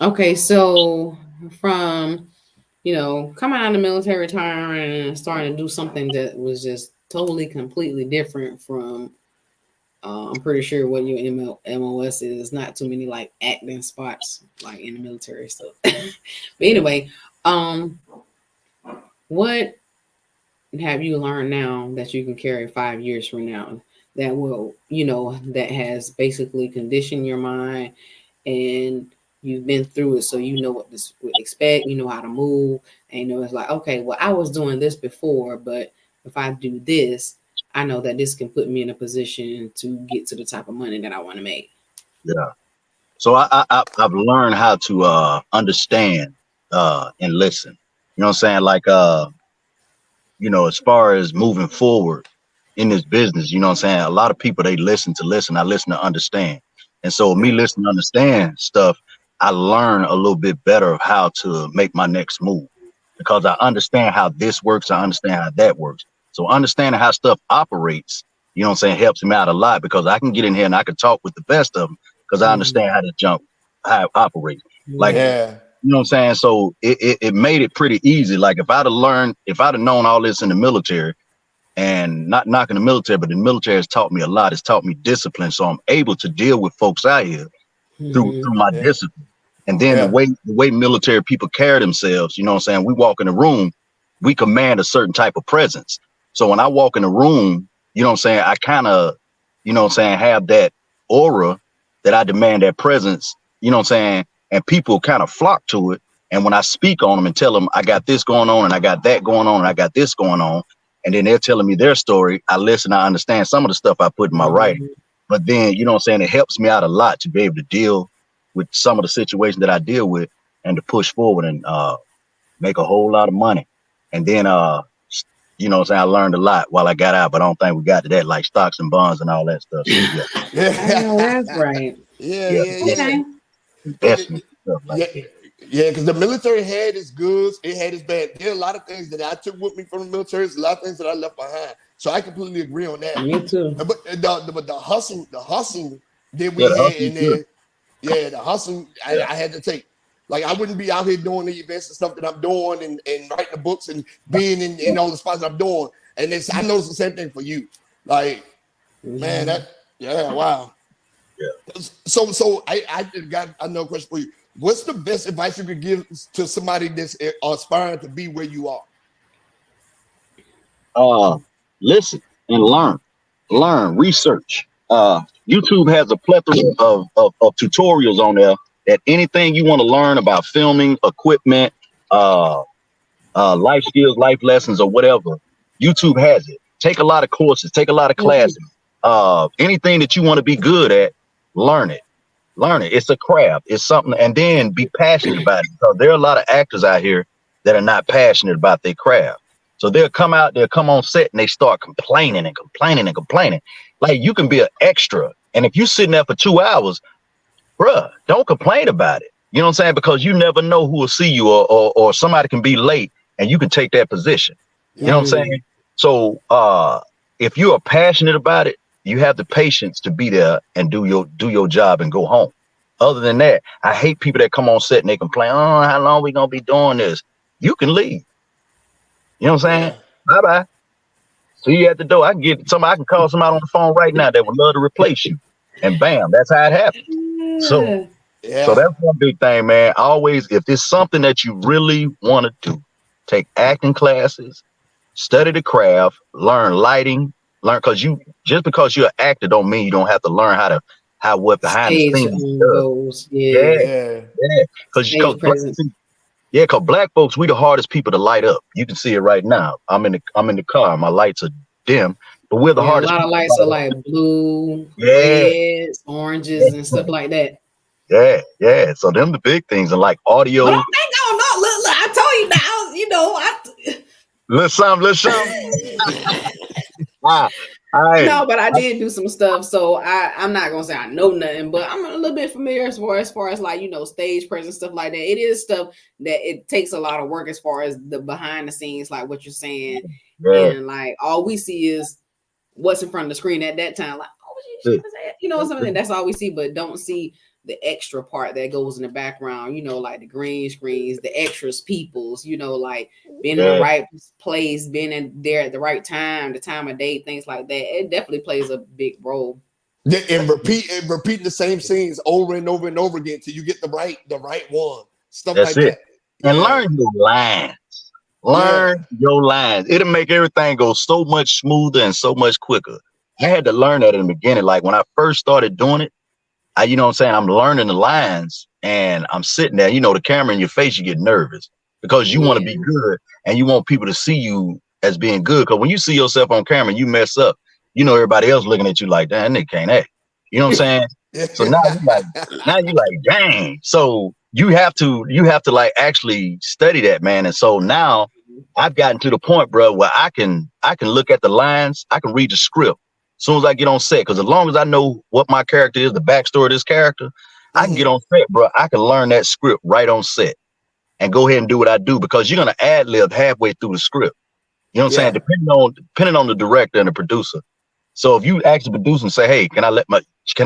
Okay, so from coming out of the military, retiring, and starting to do something that was just totally, completely different from, I'm pretty sure what your MOS is. Not too many like acting spots like in the military stuff. But anyway, what have you learned now that you can carry 5 years from now that will, that has basically conditioned your mind and you've been through it, so you know what to expect, you know how to move, and it's like, okay, well, I was doing this before, but if I do this, I know that this can put me in a position to get to the type of money that I want to make. Yeah. So I've learned how to understand and listen. You know what I'm saying? Like as far as moving forward in this business, you know what I'm saying? A lot of people, they listen to listen. I listen to understand. And so me listening to understand stuff, I learn a little bit better of how to make my next move because I understand how this works. I understand how that works. So understanding how stuff operates, you know what I'm saying, helps me out a lot because I can get in here and I can talk with the best of them because I understand how it operates. Like, you know what I'm saying? So it made it pretty easy. Like if I'd have known all this in the military, and not knocking the military, but the military has taught me a lot. It's taught me discipline. So I'm able to deal with folks out here through my discipline. And then the way military people carry themselves, you know what I'm saying? We walk in the room, we command a certain type of presence. So when I walk in the room, you know what I'm saying, I kind of, you know what I'm saying, have that aura that I demand that presence, you know what I'm saying? And people kind of flock to it. And when I speak on them and tell them I got this going on and I got that going on and I got this going on, and then they're telling me their story, I listen, I understand some of the stuff I put in my writing. But then, you know what I'm saying, it helps me out a lot to be able to deal with some of the situations that I deal with and to push forward and make a whole lot of money. And then, you know what I'm saying, I learned a lot while I got out, but I don't think we got to that, like stocks and bonds and all that stuff. So, I know that's right. Yeah. Yeah, because the military had its goods, it had its bad. There are a lot of things that I took with me from the military. There's a lot of things that I left behind. So I completely agree on that. Me too. But the hustle that we had in there, the hustle I had to take. Like I wouldn't be out here doing the events and stuff that I'm doing and writing the books and being in all the spots that I'm doing. And I noticed the same thing for you. Like, man, wow. Yeah. So I got another question for you. What's the best advice you could give to somebody that's aspiring to be where you are? Listen and learn, research. YouTube has a plethora of tutorials on there that anything you want to learn about filming, equipment, life skills, life lessons, or whatever, YouTube has it. Take a lot of courses, take a lot of classes. Anything that you want to be good at, learn it. It's a craft. It's something, and then be passionate about it. Because there are a lot of actors out here that are not passionate about their craft. So they'll come on set and they start complaining. Like you can be an extra. And if you're sitting there for 2 hours, bruh, don't complain about it. You know what I'm saying? Because you never know who will see you or somebody can be late and you can take that position. You know what I'm saying? So if you are passionate about it, you have the patience to be there and do your job and go home. Other than that, I hate people that come on set and they complain, oh, how long we gonna be doing this? You can leave. You know what I'm saying? Bye-bye. See you at the door. I can call somebody on the phone right now that would love to replace you. And bam, that's how it happens. So that's one big thing, man. Always, if it's something that you really want to do, take acting classes, study the craft, learn lighting, because because you're an actor don't mean you don't have to learn what behind the scenes goes. Yeah. Because Yeah, cause black folks, we the hardest people to light up. You can see it right now. I'm in the car. My lights are dim, but we're the Yeah, a hardest lot of people to lights are light up. like blue, Yeah, reds, oranges, and stuff like that. yeah. So them the big things and like But audio. don't think I don't know. Look, I told you now. You know, Let's some. Ah, all right. no, but I did do some stuff. So I'm not gonna say I know nothing, but I'm a little bit familiar as far as like, you know, stage presence, stuff like that. It is stuff that it takes a lot of work as far as the behind the scenes, like what you're saying. Yeah, And like all we see is what's in front of the screen at that time. Like, oh, yeah, you know, something that's all we see, but don't see the extra part that goes in the background, you know, like the green screens, the extras, peoples, you know, like being in the yeah. right place, being in there at the right time, the time of day, things like that. It definitely plays a big role. Yeah, and repeating the same scenes over and over and over again till you get the right one. Stuff That's like it. that. And Yeah. learn your lines. Yeah. Learn your lines. It'll make everything go so much smoother and so much quicker. I had to learn that in the beginning. Like when I first started doing it, you know what I'm saying? I'm learning the lines and I'm sitting there, you know, the camera in your face, you get nervous because you want to Yeah. be good and you want people to see you as being good. Because when you see yourself on camera and you mess up, you know, everybody else looking at you like, damn, that nigga can't act. You know what I'm saying? So now you like, dang. So you have to like actually study that, man. And so now I've gotten to the point, bro, where I can look at the lines, I can read the script as soon as I get on set. Because as long as I know what my character is, the backstory of this character, I can get Mhm. on set, bro. I can learn that script right on set and go ahead and do what I do because you're gonna ad lib halfway through the script. You know what I'm saying? Yeah. Depending on the director and the producer. So if you ask the producer and say, hey, can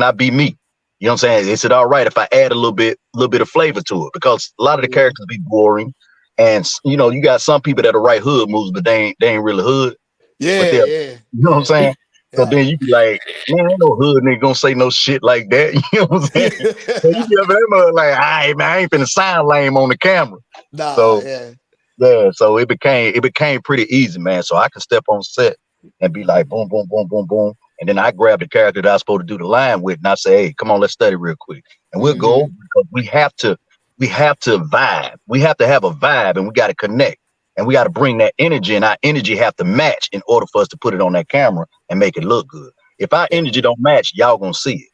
I be me? You know what I'm saying? Is it all right if I add a little bit of flavor to it? Because a lot of the Yeah. characters be boring. And you know, you got some people that are write hood moves, but they ain't really hood. But Yeah. they're, Yeah. you know what I'm saying? So Yeah. then you be like, man, ain't no hood nigga gonna say no shit like that. You know what I'm saying? So you be up in that mother like, all right, man, I ain't finna sound lame on the camera. Nah. So Yeah. yeah, so it became pretty easy, man. So I can step on set and be like, boom, boom, boom, boom, boom. And then I grab the character that I'm supposed to do the line with, and I say, hey, come on, let's study real quick. And we'll go over Mm-hmm. because we have to vibe. We have to have a vibe and we got to connect. And we got to bring that energy, and our energy have to match in order for us to put it on that camera and make it look good. If our energy don't match, y'all gonna see it.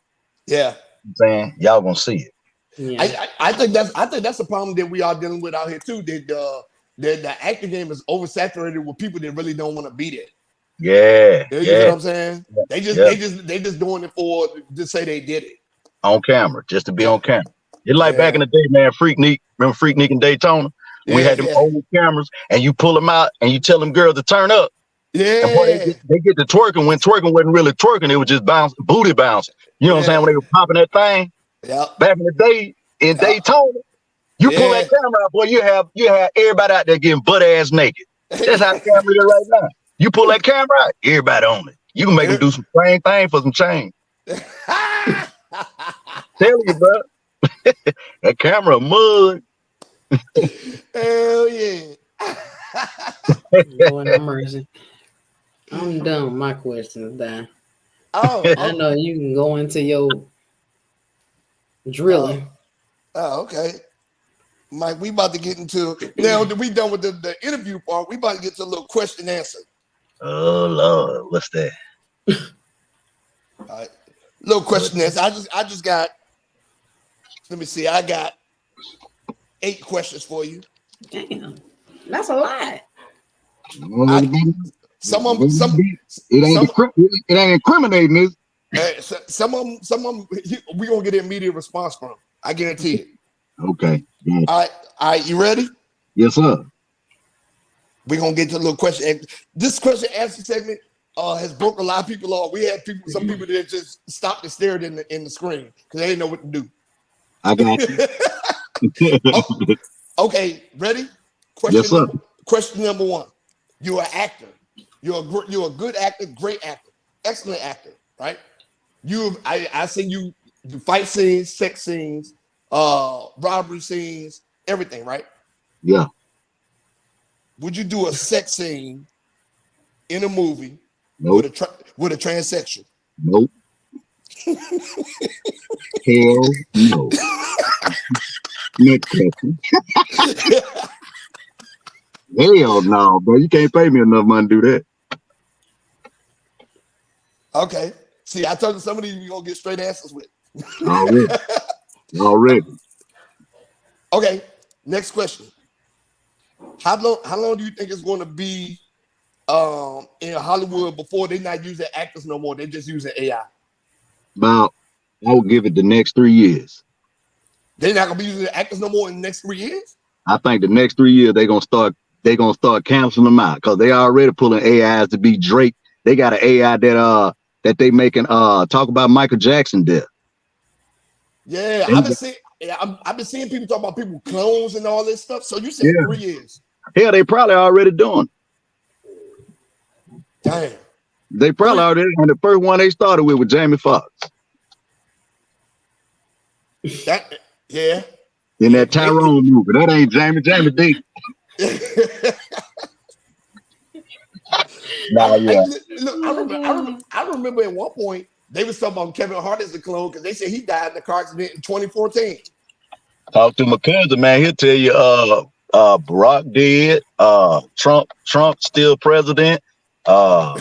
Yeah. You know what I'm saying? Y'all gonna see it. Yeah. I think that's the problem that we are dealing with out here too. That the acting game is oversaturated with people that really don't want to be there. Yeah, You feel yeah, what I'm saying? They just yeah. they just doing it for to say they did it. On camera, just to be Yeah. on camera. It's like back in Yeah. the day, man. Freaknik, remember Freaknik in Daytona? We Yeah. had them Yeah. old cameras, and you pull them out, and you tell them girls to turn up, and boy, Yeah. they get to twerking. When twerking wasn't really twerking, it was just bounce, booty bounce. You know what I'm saying? Yeah. When they were popping that thing Yeah. back in the day in Yeah. Daytona, you pull Yeah. that camera out, boy, you have everybody out there getting butt ass naked. That's how the camera is right now. You pull that camera out, everybody on it. You can make them do some strange thing for some change. Tell you, bro. That camera mud. Hell yeah. Lord have mercy. I'm done with my questions, Dan. Oh, I know you can go into your oh, drilling. okay. Mike, we about to get into now that we done with the interview part. We about to get to a little question answer. Oh Lord, what's that? All right. Little question answer. I just got, let me see, I got 8 questions for you. Damn, that's a lot. I some of them, It ain't some it ain't incriminating, is some of them we gonna get an immediate response from. I guarantee it. okay. Yeah. All right, you ready? Yes, sir. We're gonna get to a little question. And this question answer segment has broke a lot of people off. We had some people that just stopped and stared in the screen because they didn't know what to do. I got you. Oh, okay, ready? Yes, sir. Question number 1. You're an actor. You're a good actor, great actor, excellent actor, right? I seen you do fight scenes, sex scenes, robbery scenes, everything, right? Yeah. Would you do a sex scene in a movie Nope. with a transsexual? Nope. Hell no. Next question. Hell no, bro. You can't pay me enough money to do that. Okay. See, I told you some of these you're gonna get straight answers with. Already. Okay. Next question. How long do you think it's going to be in Hollywood before they're not using actors no more? They're just using AI. About, I will give it the next 3 years. They're not gonna be using actors no more in the next 3 years. I think the next 3 years they're gonna start canceling them out because they already pulling AIs to be Drake. They got an AI that they making talk about Michael Jackson death. Yeah, I've been seeing people talk about people clones and all this stuff. So you said 3 years. Hell, they probably already doing. Damn. They probably already. And the first one they started with Jamie Foxx. Yeah. In that Tyrone movie. That ain't Jamie D. Nah, yeah. Look, I remember at one point they was talking about Kevin Hart as a clone because they said he died in a car accident in 2014. Talk to my cousin, man. He'll tell you Barack dead, Trump still president. Yeah,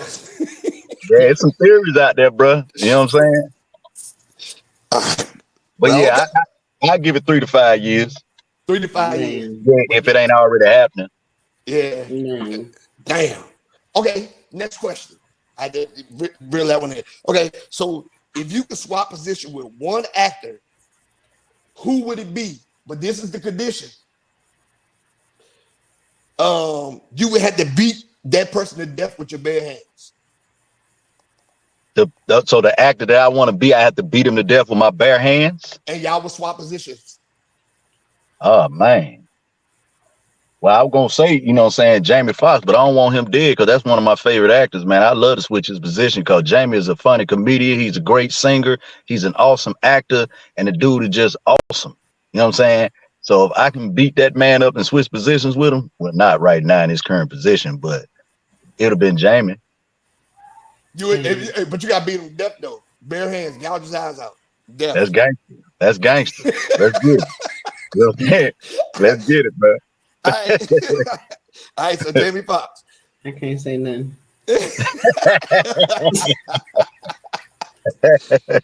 it's some theories out there, bro. You know what I'm saying? But yeah, I give it 3 to 5 years. 3 to 5 years. Yeah, if it ain't already happening. Yeah. Damn. Okay, next question. I did reel that one in. Okay, so if you could swap position with one actor, who would it be? But this is the condition. You would have to beat that person to death with your bare hands. So the actor that I want to be, I have to beat him to death with my bare hands? And y'all would swap positions. Oh, man. Well, I was going to say, you know what I'm saying, Jamie Foxx, but I don't want him dead because that's one of my favorite actors, man. I love to switch his position because Jamie is a funny comedian. He's a great singer. He's an awesome actor. And the dude is just awesome. You know what I'm saying? So if I can beat that man up and switch positions with him, well, not right now in his current position, but it would have been Jamie. But you got to beat him to death, though. Bare hands, gouge his eyes out. Death. That's gangster. That's gangster. Let's get it. Let's get it, bro. All right, so Jamie Foxx. I can't say nothing.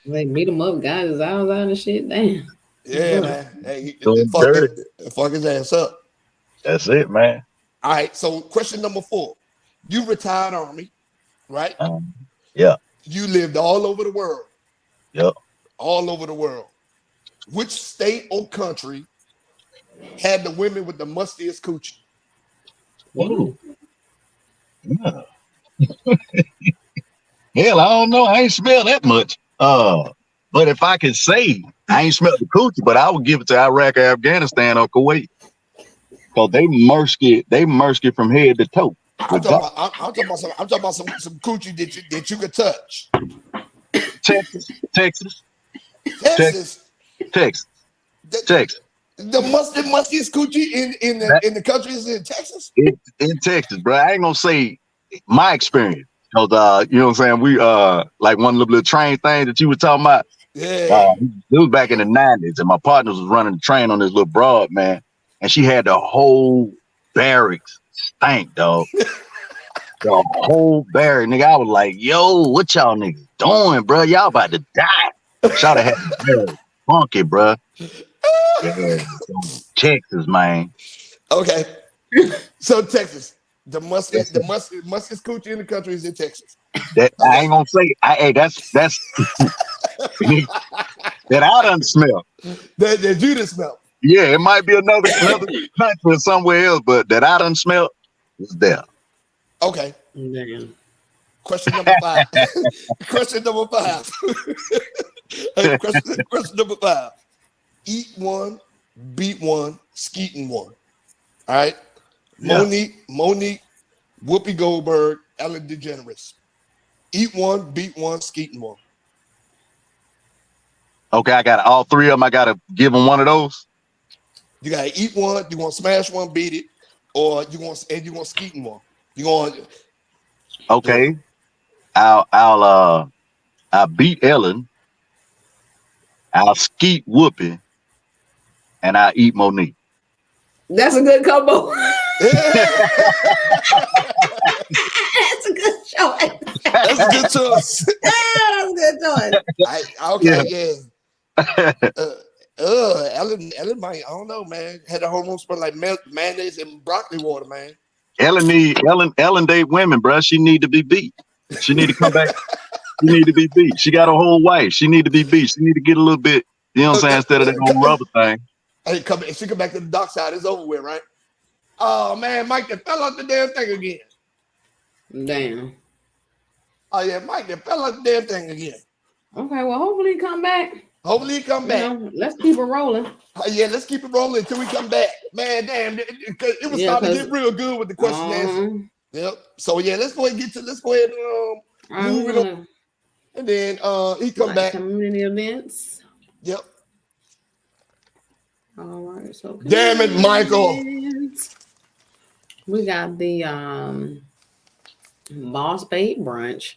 Like beat him up, guys, his eyes out and shit. Damn. Yeah, man. Hey, fuck his ass up. That's it, man. All right, so question number 4. You retired Army, right? Yeah. You lived all over the world. Yep. All over the world. Which state or country had the women with the mustiest coochie? Whoa. Yeah. Hell, I don't know. I ain't smelled that much. But if I could say, I ain't smelled the coochie, but I would give it to Iraq, Afghanistan, or Kuwait. Because they mursk it from head to toe. I'm talking about some coochie that you could touch. Texas. Texas. The mustiest coochie in the country is in Texas. In Texas, bro. I ain't gonna say my experience, because you know what I'm saying. We like one little train thing that you were talking about. Yeah. It was back in the 90s, and my partners was running the train on this little broad, man, and she had the whole barracks stank, dog. The whole barrack, nigga. I was like, yo, what y'all niggas doing, bro? Y'all about to die. Shout out had funky, bro. Yeah, Texas, man. Okay, so Texas, the mustiest coochie in the country is in Texas. That I ain't gonna say. That's that I done smell. That you done smell. Yeah, it might be another country or somewhere else, but that I done smell is there. Okay. Question number 5. Question number 5. Question number 5. Eat one, beat one, skeeting one. All right. Yeah. Monique, Whoopi Goldberg, Ellen DeGeneres. Eat one, beat one, skeeting one. Okay, I got all 3 of them. I gotta give them one of those. You gotta eat one. You want to smash one, beat it, or you want skeeting one. You going? Okay, I'll beat Ellen. I'll skeet Whoopi, and I eat Monique. That's a good combo. Yeah. That's a good choice. That's a good choice. That's a good choice. Okay, yeah. Ellen might, I don't know, man. Had a hormone smell like mayonnaise and broccoli water, man. Ellen date women, bro. She need to be beat. She need to come back. She need to be beat. She got a whole wife. She need to be beat. She need to get a little bit, you know what I'm saying, instead of that old rubber thing. Hey, she come back to the dark side. It's over with, right? Oh man, Mike, they fell out the damn thing again. Damn. Oh yeah, Mike, they fell out the damn thing again. Okay, well, hopefully he come back. Hopefully he come back. Let's keep it rolling. Yeah, let's keep it rolling until we come back. Man, damn, it was starting to get real good with the question and answer. Yep. So yeah, let's go ahead and move it on. And then he come back. Community events. Yep. All right. So damn it, Michael. We got the Boss Babe brunch.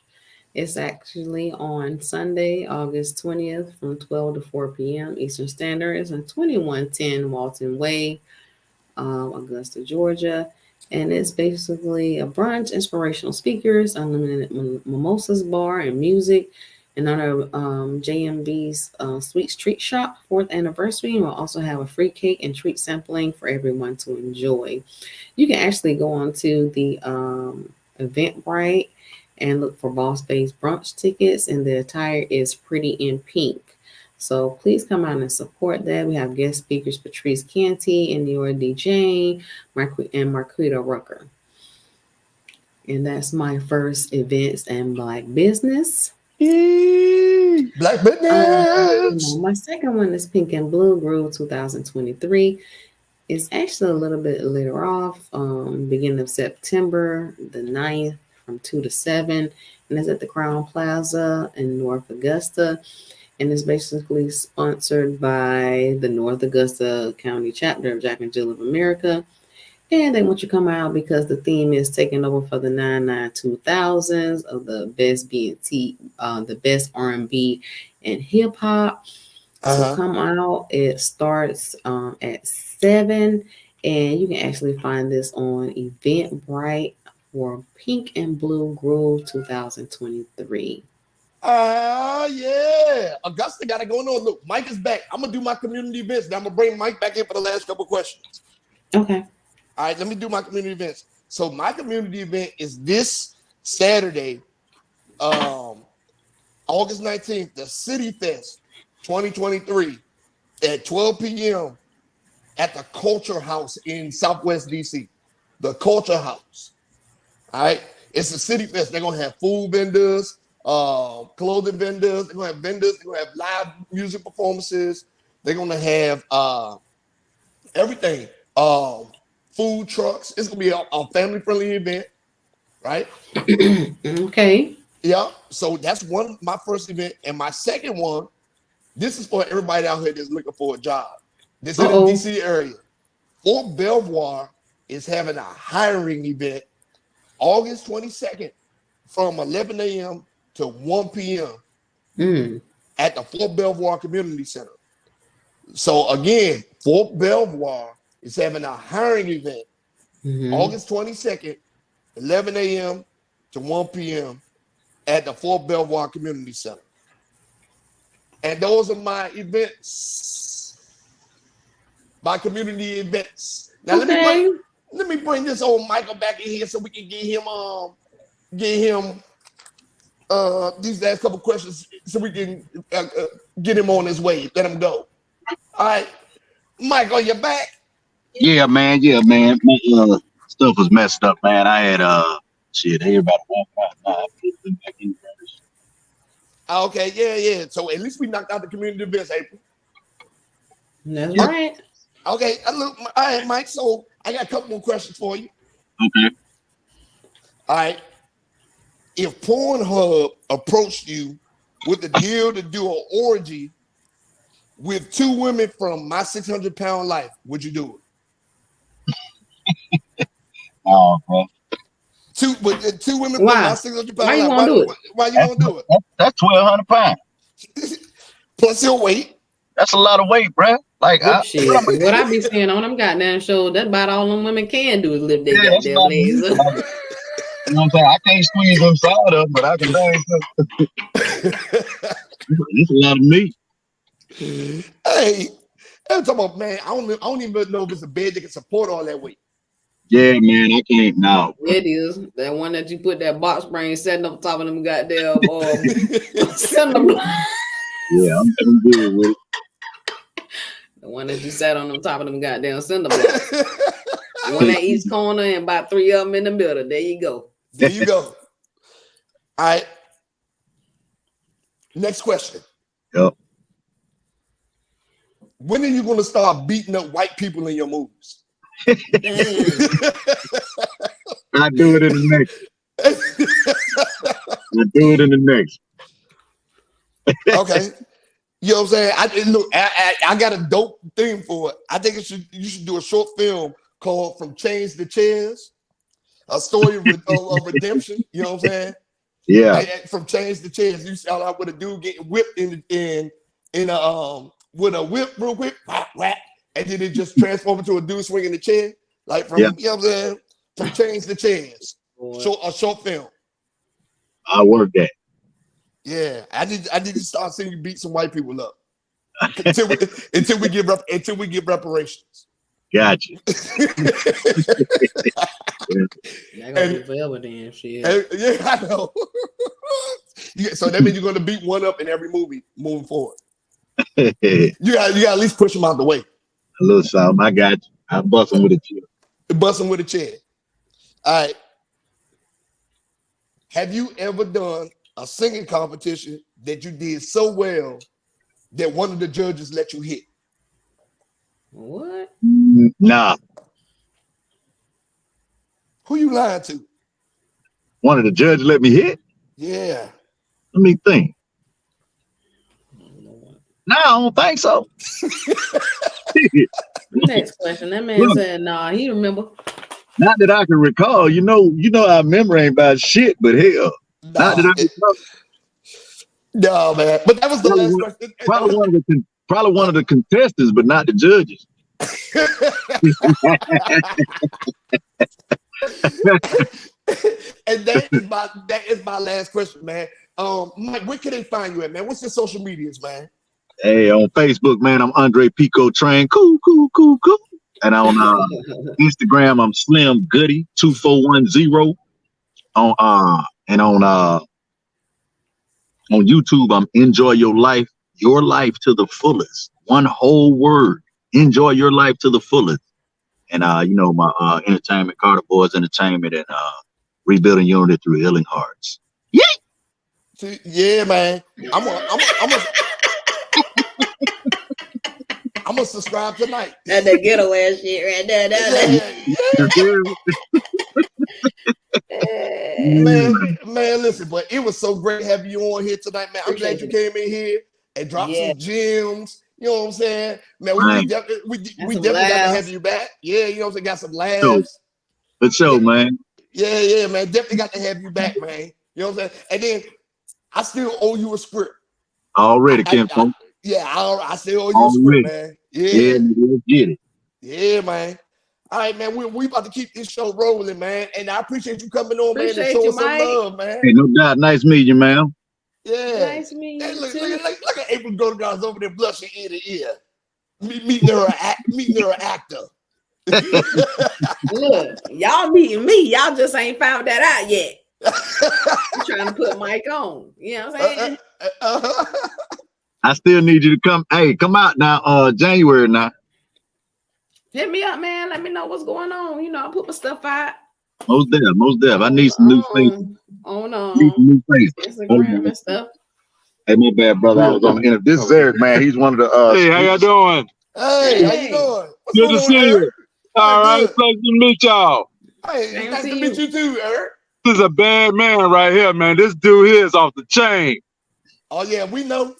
It's actually on Sunday, August 20th from 12 to 4 p.m. Eastern Standard. It's on 2110 Walton Way, Augusta, Georgia. And it's basically a brunch, inspirational speakers, unlimited mimosas bar and music in honor of JMB's Sweets Treat Shop 4th anniversary. And we'll also have a free cake and treat sampling for everyone to enjoy. You can actually go on to the Eventbrite and look for Boss Babe's brunch tickets, and the attire is pretty in pink. So please come out and support that. We have guest speakers Patrice Canty and Neora D. Jane and Marquita Rucker. And that's my first events and Black business. Black business. My second one is Pink and Blue Groove 2023. It's actually a little bit later off, beginning of September the 9th from 2 to 7. And it's at the Crown Plaza in North Augusta. And it's basically sponsored by the North Augusta County chapter of Jack and Jill of America. And they want you to come out because the theme is taking over for the 2000s of the best B&T, the best R&B and hip hop. So come out. It starts at 7, and you can actually find this on Eventbrite for Pink and Blue Groove 2023. Yeah. Augusta got it going on. Look, Mike is back. I'm gonna do my community events. Then I'm gonna bring Mike back in for the last couple questions. Okay. All right, let me do my community events. So my community event is this Saturday, August 19th, the City Fest 2023 at 12 p.m. at the Culture House in Southwest DC. The Culture House. All right. It's a City Fest. They're gonna have food vendors, clothing vendors. They're gonna have vendors. They're gonna have live music performances. They're gonna have everything. Food trucks. It's gonna be a family-friendly event, right? Okay. Yeah. So that's my first event, and my second one. This is for everybody out here that's looking for a job. This is in the DC area. Fort Belvoir is having a hiring event August 22nd from 11 a.m. to 1 p.m. At the Fort Belvoir Community Center. So again, Fort Belvoir is having a hiring event August 22nd, 11 a.m. to 1 p.m. at the Fort Belvoir Community Center. And those are my events, my community events. Now let me bring this old Michael back in here so we can get him these last couple questions so we can get him on his way. Let him go. All right, Michael, you back? Yeah, man. My stuff was messed up, man. I had everybody walk out. Nah, I put them back in first. Okay, yeah. So at least we knocked out the community events, April. That's right. Okay, all right, Mike. So I got a couple more questions for you. Okay. All right. If Pornhub approached you with a deal to do an orgy with 2 women from My 600 Pound Life, would you do it? Oh, bro. 2 women from My 600 Pound Life. Why you want to do it? Why you want to do it? That's 1,200 pounds. Plus your weight. That's a lot of weight, bruh. Like, Shit, what I be seeing on them goddamn shows, that's about all them women can do is lift their yeah, goddamn legs up. like, you know what I'm saying? I can't squeeze them side up, but I can bang them. It's a lot of meat. Hey, I'm talking about, man, I don't even know if it's a bed that can support all that weight. Yeah, man, I can't now. It is that one that you put that box spring setting up top of them goddamn cinder block. Yeah, I'm good with it. The one that you sat on the top of them goddamn cinder blocks. One at each corner and about 3 of them in the middle. There you go. There you go. All right. Next question. Yep. When are you going to start beating up white people in your movies? I do it in the next. I do it in the next. Okay. You know what I'm saying? I got a dope thing for it. I think you should do a short film called From Chains to Chairs, a story of redemption. You know what I'm saying? Yeah. From Chains to Chairs, you start out with a dude getting whipped in with a whip real quick, whack, whack, and then it just transforms into a dude swinging the chair, like from you know what I'm saying? From Chains to Chairs, a short film. I work that. Yeah, I need to start seeing you beat some white people up until we get reparations. Gotcha. That gonna be forever then, shit. Yeah, I know. So that means you're gonna beat one up in every movie moving forward. You got at least push them out the way. A little something. I got you. I bust them with a chair. Bust them with a chair. All right. Have you ever done a singing competition that you did so well that one of the judges let you hit? What? Nah. Who you lying to? One of the judges let me hit? Yeah. Let me think. No, I don't think so. Next question. That man said, nah, he remember. Not that I can recall. You know, our memory ain't about shit, but hell. Nah, not that I recall. No, man. But that was the last question. Probably one of the contestants, but not the judges. And that is my last question, man. Mike, where can they find you at, man? What's your social medias, man? Hey, on Facebook, man, I'm Andre Pico Train. Cool. And on Instagram, I'm Slim Goody 2410. On YouTube, I'm Enjoy Your Life to the fullest. One whole word. Enjoy your life to the fullest. And my entertainment, Carter Boys Entertainment, and Rebuilding Unity Through Healing Hearts. Yay! Yeah, man. I'm gonna subscribe tonight. That's that ghetto ass shit right there. Man, listen, but it was so great having you on here tonight, man. I'm glad you came in here and dropped some gems. You know what I'm saying? Man, we definitely got to have you back. Yeah, you know what I'm saying? Got some laughs. Good show, man. Yeah, man. Definitely got to have you back, man. You know what I'm saying? And then I still owe you a script. Already, Kim. I still owe you a script, man. Yeah, let's get it. Yeah, man. All right, man. We about to keep this show rolling, man. And I appreciate you coming on, man, and showing some love, man. Hey, no doubt. Nice meeting you, man. Yeah. Nice meeting you. Look at April Golden's over there blushing ear to ear. Meeting her actor. Look, y'all meeting me. Y'all just ain't found that out yet. I'm trying to put Mike on. You know what I'm saying? I still need you to come. Hey, come out now. January now. Hit me up, man. Let me know what's going on. You know, I put my stuff out. Most deaf. I need some new faces. New faces. Instagram and stuff. Hey, my bad, brother. I was on the interview. This is Eric, man. He's one of the. Hey, how y'all doing? Hey, how you doing? Good to see you. All right, pleasure to meet y'all. Hey, nice to meet you too, Eric. This is a bad man right here, man. This dude here is off the chain. Oh yeah, we know.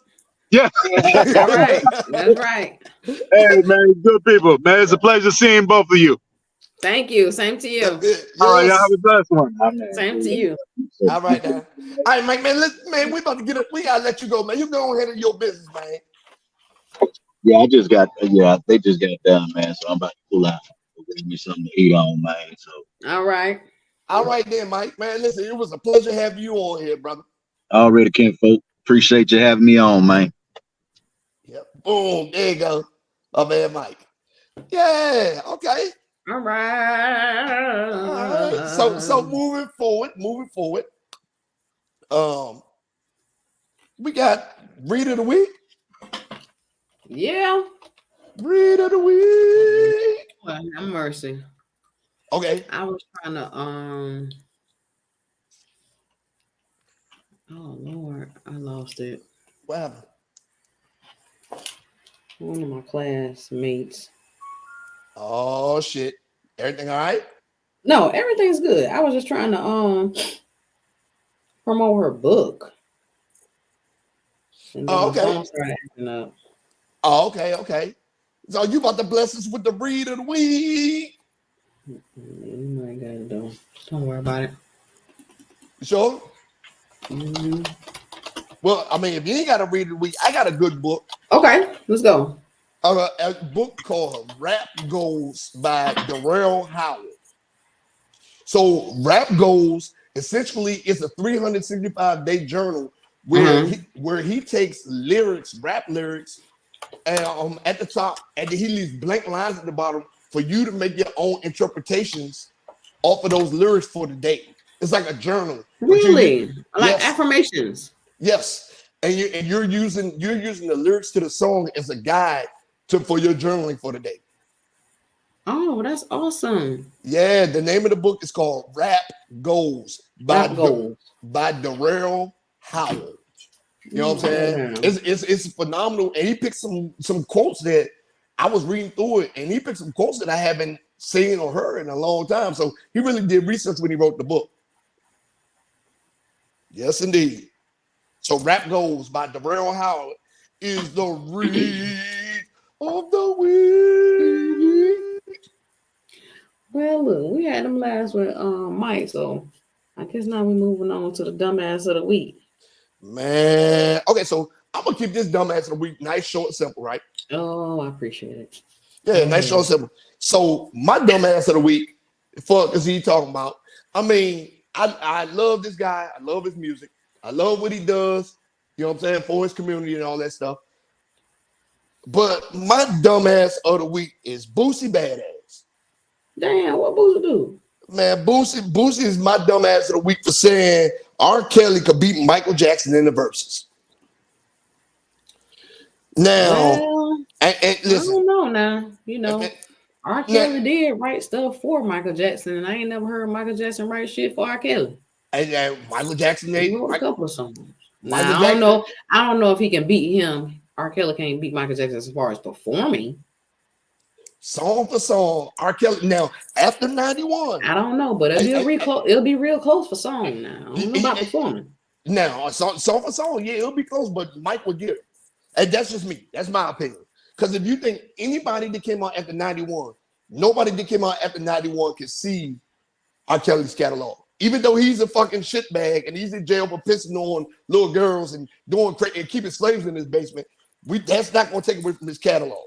Yeah. That's right. That's right. Hey, man, good people. Man, it's a pleasure seeing both of you. Thank you. Same to you. Yes. All right, y'all have a blessed one. Same to you. All right, now. All right, Mike, man, we about to get up. We gotta let you go, man. You go ahead and your business, man. Yeah, I just got they just got done, man. So I'm about to pull out. Give me something to eat on, man. So All right. All right then, Mike. Man, listen, it was a pleasure having you on here, brother. already, kinfolk. Appreciate you having me on, man. Yep. Boom. There you go. My man, Mike. Yeah. Okay. All All right. So right. moving forward. Um, we got read of the week. Yeah. Read of the week. Well, have mercy. Okay. I was trying to oh Lord, I lost it. What happened? One of my classmates. Oh shit. Everything all right? No, everything's good. I was just trying to promote her book. And then Oh, my okay. phone started acting up. Oh, okay, okay. So you about to bless us with the read of the week. You might got it though. Don't worry about it. You sure? Mm-hmm. Well, I mean, if you ain't got to read of the week, I got a good book. Okay, let's go. A book called Rap Goals by Durrell Howell. So Rap Goals essentially is a 365-day journal where he takes lyrics, rap lyrics, and at the top, and then he leaves blank lines at the bottom for you to make your own interpretations off of those lyrics for the day. It's like a journal. Really? Like yes, affirmations. yes, and you're using the lyrics to the song as a guide for your journaling for the day. Oh, that's awesome. Yeah, the name of the book is called Rap Goals by Durrell Howell. You know what I'm saying? It's phenomenal, and he picked some quotes that I was reading through it, and he picked some quotes that I haven't seen or heard in a long time. So he really did research when he wrote the book. Yes, indeed. So Rap Goals by Durrell Howell is the read of the week. Well, look, we had them last with Mike, so I guess now we're moving on to the dumbass of the week. Man, okay, so I'm gonna keep this dumbass of the week nice, short, simple, right? Oh, I appreciate it. Yeah, nice, short, simple. So my dumbass of the week, fuck is he talking about? I mean, I love this guy. I love his music. I love what he does. You know what I'm saying, for his community and all that stuff. But my dumbass of the week is Boosie Badass. Damn, what Boosie do? Man, Boosie is my dumbass of the week for saying R. Kelly could beat Michael Jackson in the verses. Now, well, and listen, I don't know now. You know, R. Kelly did write stuff for Michael Jackson, and I ain't never heard Michael Jackson write shit for R. Kelly. And Michael Jackson wrote a couple of songs. Now, I don't know if he can beat him. R. Kelly can't beat Michael Jackson as far as performing. Song for song, R. Kelly. Now, after 91. I don't know, but it'll be real close for song now. I don't know about performing. Now, song for song, yeah, it'll be close, but Mike will get it. And that's just me. That's my opinion. Because if you think anybody that came out after 91, nobody that came out after 91 can see R. Kelly's catalog. Even though he's a fucking shitbag and he's in jail for pissing on little girls and doing crazy and keeping slaves in his basement, that's not going to take away from his catalog.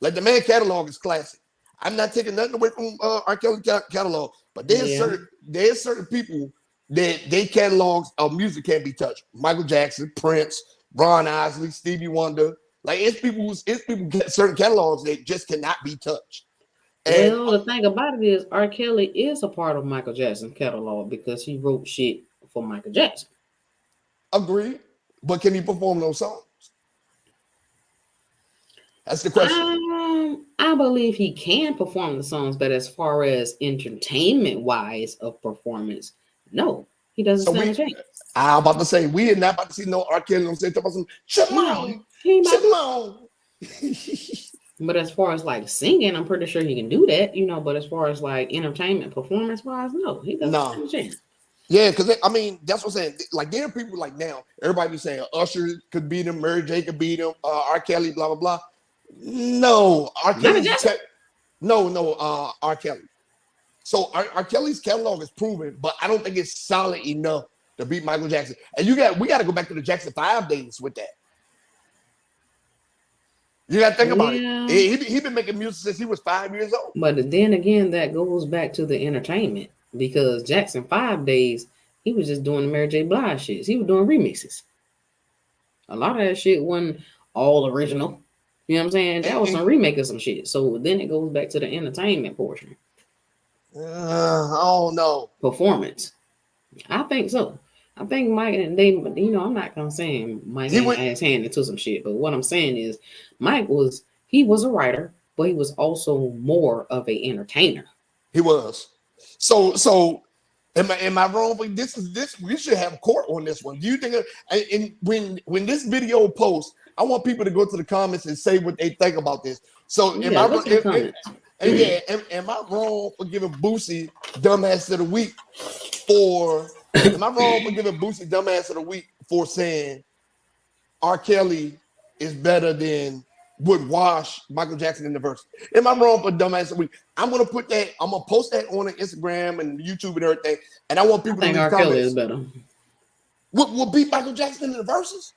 Like the man catalog is classic. I'm not taking nothing away from R. Kelly's catalog, but there's certain people that their catalogs of music can't be touched. Michael Jackson, Prince, Ron Isley, Stevie Wonder. Like it's people get certain catalogs that just cannot be touched. And, well, the thing about it is R. Kelly is a part of Michael Jackson's catalog because he wrote shit for Michael Jackson. Agreed. But can he perform those songs? That's the question. I believe he can perform the songs, but as far as entertainment-wise of performance, no, he doesn't stand a chance. I'm about to say, we are not about to see no R. Kelly on stage talking about some Shimon. But as far as like singing, I'm pretty sure he can do that, you know. But as far as like entertainment performance-wise, no, he doesn't stand a chance. Yeah, because I mean, that's what I'm saying. Like there are people like now, everybody be saying Usher could beat him, Mary J could beat him, R. Kelly, blah blah blah. No, R. Kelly. R. Kelly. So R. Kelly's catalog is proven, but I don't think it's solid enough to beat Michael Jackson. And we got to go back to the Jackson 5 days with that. You got to think about Yeah. it. He been making music since he was 5 years old. But then again, that goes back to the entertainment because Jackson 5 days, he was just doing the Mary J. Blige shit. He was doing remixes. A lot of that shit wasn't all original. You know what I'm saying? That was some remake of some shit. So then it goes back to the entertainment portion. I don't know. Performance. I think so. I think Mike and they, you know, I'm not gonna say Mike ain't ass handed to some shit, but what I'm saying is Mike was a writer, but he was also more of a entertainer. He was. So am I wrong? But this we should have court on this one. Do you think when this video posts, I want people to go to the comments and say what they think about this. So am I wrong for giving Boosie dumbass of the week am I wrong for giving Boosie dumbass of the week for saying R. Kelly is better than would wash Michael Jackson in the verse? Am I wrong for dumbass of the week? I'm gonna post that on Instagram and YouTube and everything, and I want people to leave R. comments. Kelly is better. Will beat Michael Jackson in the verses?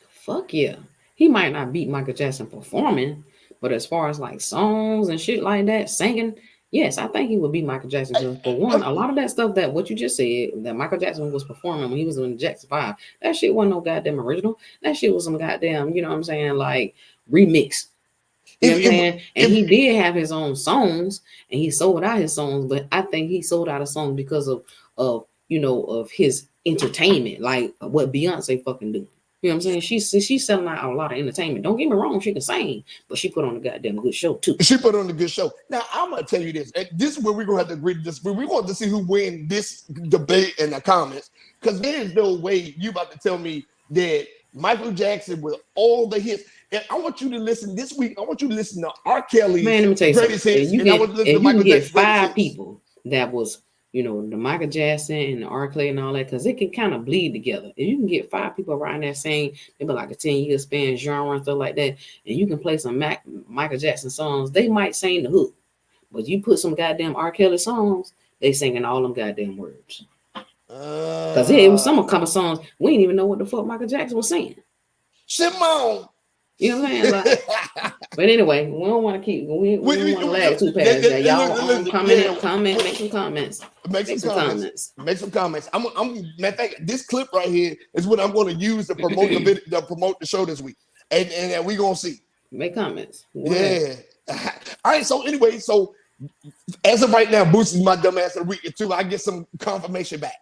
Fuck yeah. He might not beat Michael Jackson performing, but as far as like songs and shit like that, singing, yes, I think he would beat Michael Jackson. Because for one, a lot of that stuff that what you just said that Michael Jackson was performing when he was in Jackson 5, that shit wasn't no goddamn original. That shit was some goddamn, you know what I'm saying, like remix. You know what I'm saying? And he did have his own songs and he sold out his songs, but I think he sold out a song because of you know, of his entertainment, like what Beyonce fucking do. You know what I'm saying? She's selling out a lot of entertainment. Don't get me wrong, she can sing, but she put on a goddamn good show too. She put on a good show. Now I'm gonna tell you this. This is where we're gonna have to agree to disagree. We want to see who wins this debate in the comments, because there's no way you about to tell me that Michael Jackson with all the hits. And I want you to listen this week. I want you to listen to R. Kelly's greatest hits. You can get 5 people that was, you know, the Michael Jackson and the R. Kelly and all that, because it can kind of bleed together. If you can get 5 people around that same, maybe like a 10-year span genre and stuff like that, and you can play some Michael Jackson songs, they might sing the hook. But you put some goddamn R. Kelly songs, they singing all them goddamn words. Because it was some couple songs, we didn't even know what the fuck Michael Jackson was saying. Simone. You know what I'm saying? Like, but anyway, we don't want to keep. We don't want to lag too past that. Y'all comment, make some comments. Make some comments. I'm matter of fact, this clip right here is what I'm going to use to promote the video, to promote the show this week, and we gonna see. Make comments. Yeah. All right. So anyway, so as of right now, Boosie's my dumbass of the week until I get some confirmation back.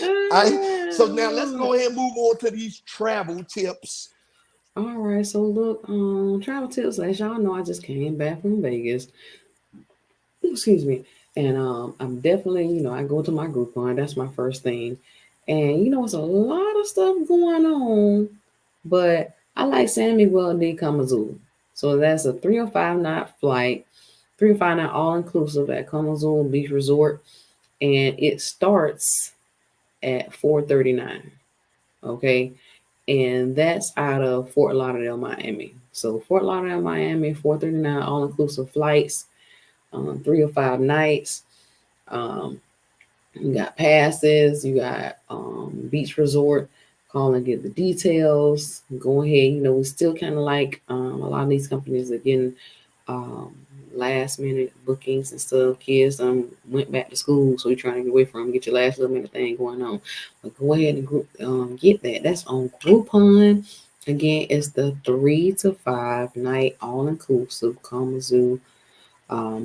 All right, so now let's go ahead and move on to these travel tips. All right, so look, travel tips. As y'all know, I just came back from Vegas. Excuse me, and I'm definitely, you know, I go to my Groupon. That's my first thing, and you know, it's a lot of stuff going on, but I like San Miguel de Camazul. So that's a 3 or 5 night flight, 3 or 5 night all inclusive at Camazul Beach Resort, and it starts at $439. Okay, and that's out of Fort Lauderdale, Miami. So Fort Lauderdale, Miami, $439 all inclusive flights, 3 or 5 nights. You got passes, you got beach resort. Call and get the details. Go ahead. You know, we still kind of like a lot of these companies are getting last minute bookings and stuff. Kids went back to school, so you're trying to get away from them, get your last little minute thing going on. But go ahead and get that. That's on Groupon. Again, it's the 3 to 5 night all inclusive Kalamazoo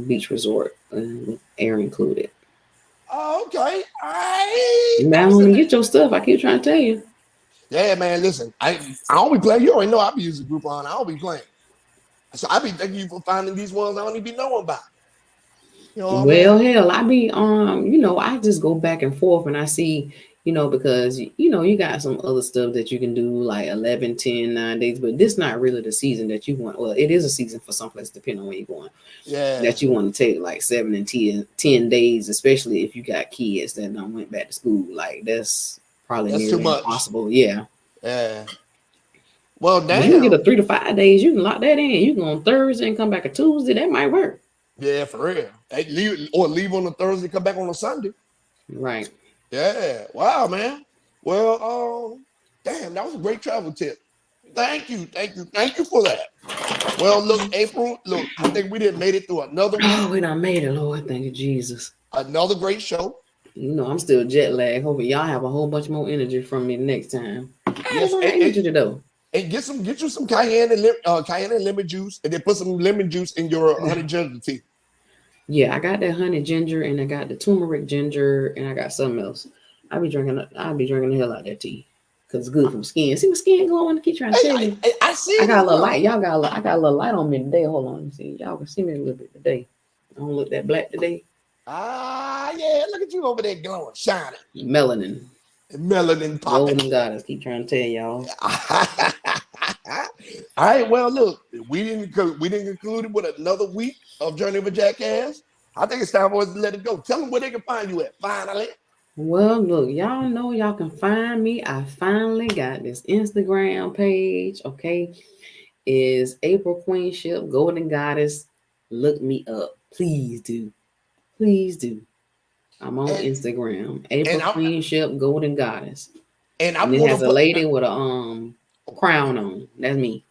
beach resort with air included. Okay, all right. Now when you get your stuff, I keep trying to tell you. Yeah, man. Listen, I don't be playing. You already know I be using Groupon. I don't be playing. So I be thanking you for finding these ones I don't even be knowing about. You know well, hell, I be you know, I just go back and forth and I see, you know, because you know, you got some other stuff that you can do like 11, 10, 9 days, but this not really the season that you want. Well, it is a season for some place, depending on where you're going. Yeah. That you want to take like 7 and 10 days, especially if you got kids that went back to school. Like that's probably too much. Impossible. Yeah. Yeah. Well, damn. If you can get a 3 to 5 days, you can lock that in. You can go on Thursday and come back a Tuesday. That might work. Yeah, for real. Hey, leave on a Thursday, come back on a Sunday. Right. Yeah. Wow, man. Well, damn, that was a great travel tip. Thank you for that. Well, look, April, look, I think we didn't made it through another week. Oh, we done made it, Lord. Thank you, Jesus. Another great show. You know, I'm still jet lagged. Hoping y'all have a whole bunch more energy from me next time. Yes, and get you some cayenne and lemon juice, and then put some lemon juice in your honey ginger tea. Yeah, I got that honey ginger, and I got the turmeric ginger, and I got something else. I'll be drinking the hell out of that tea because it's good for the skin. See my skin glowing. I keep trying to tell you. I see. I got a little light. I got a little light on me today. Hold on, let me see. Y'all can see me a little bit today. I don't look that black today. Yeah, look at you over there glowing, shining. Melanin popping. Golden goddess. Keep trying to tell y'all. All right, well, look, we didn't conclude it with another week of Journey of a Jackass. I think it's time for us to let it go. Tell them where they can find you at, finally. Well, look, y'all know y'all can find me. I finally got this Instagram page, okay? Is April Queenship, Golden Goddess. Look me up. Please do. I'm on Instagram. April Queenship, Golden Goddess. And it has a lady with a crown on. That's me.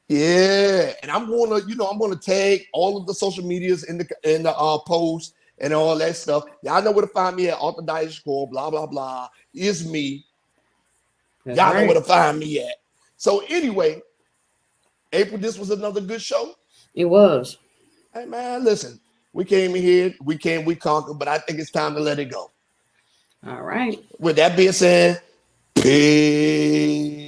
Yeah, and I'm gonna tag all of the social medias in the post and all that stuff. Y'all know where to find me at Orthodox School, blah blah blah. It's me. That's Y'all right. know where to find me at. So anyway, April, this was another good show. It was. Hey man, listen, we came in here, we conquered, but I think it's time to let it go. All right. With that being said, peace.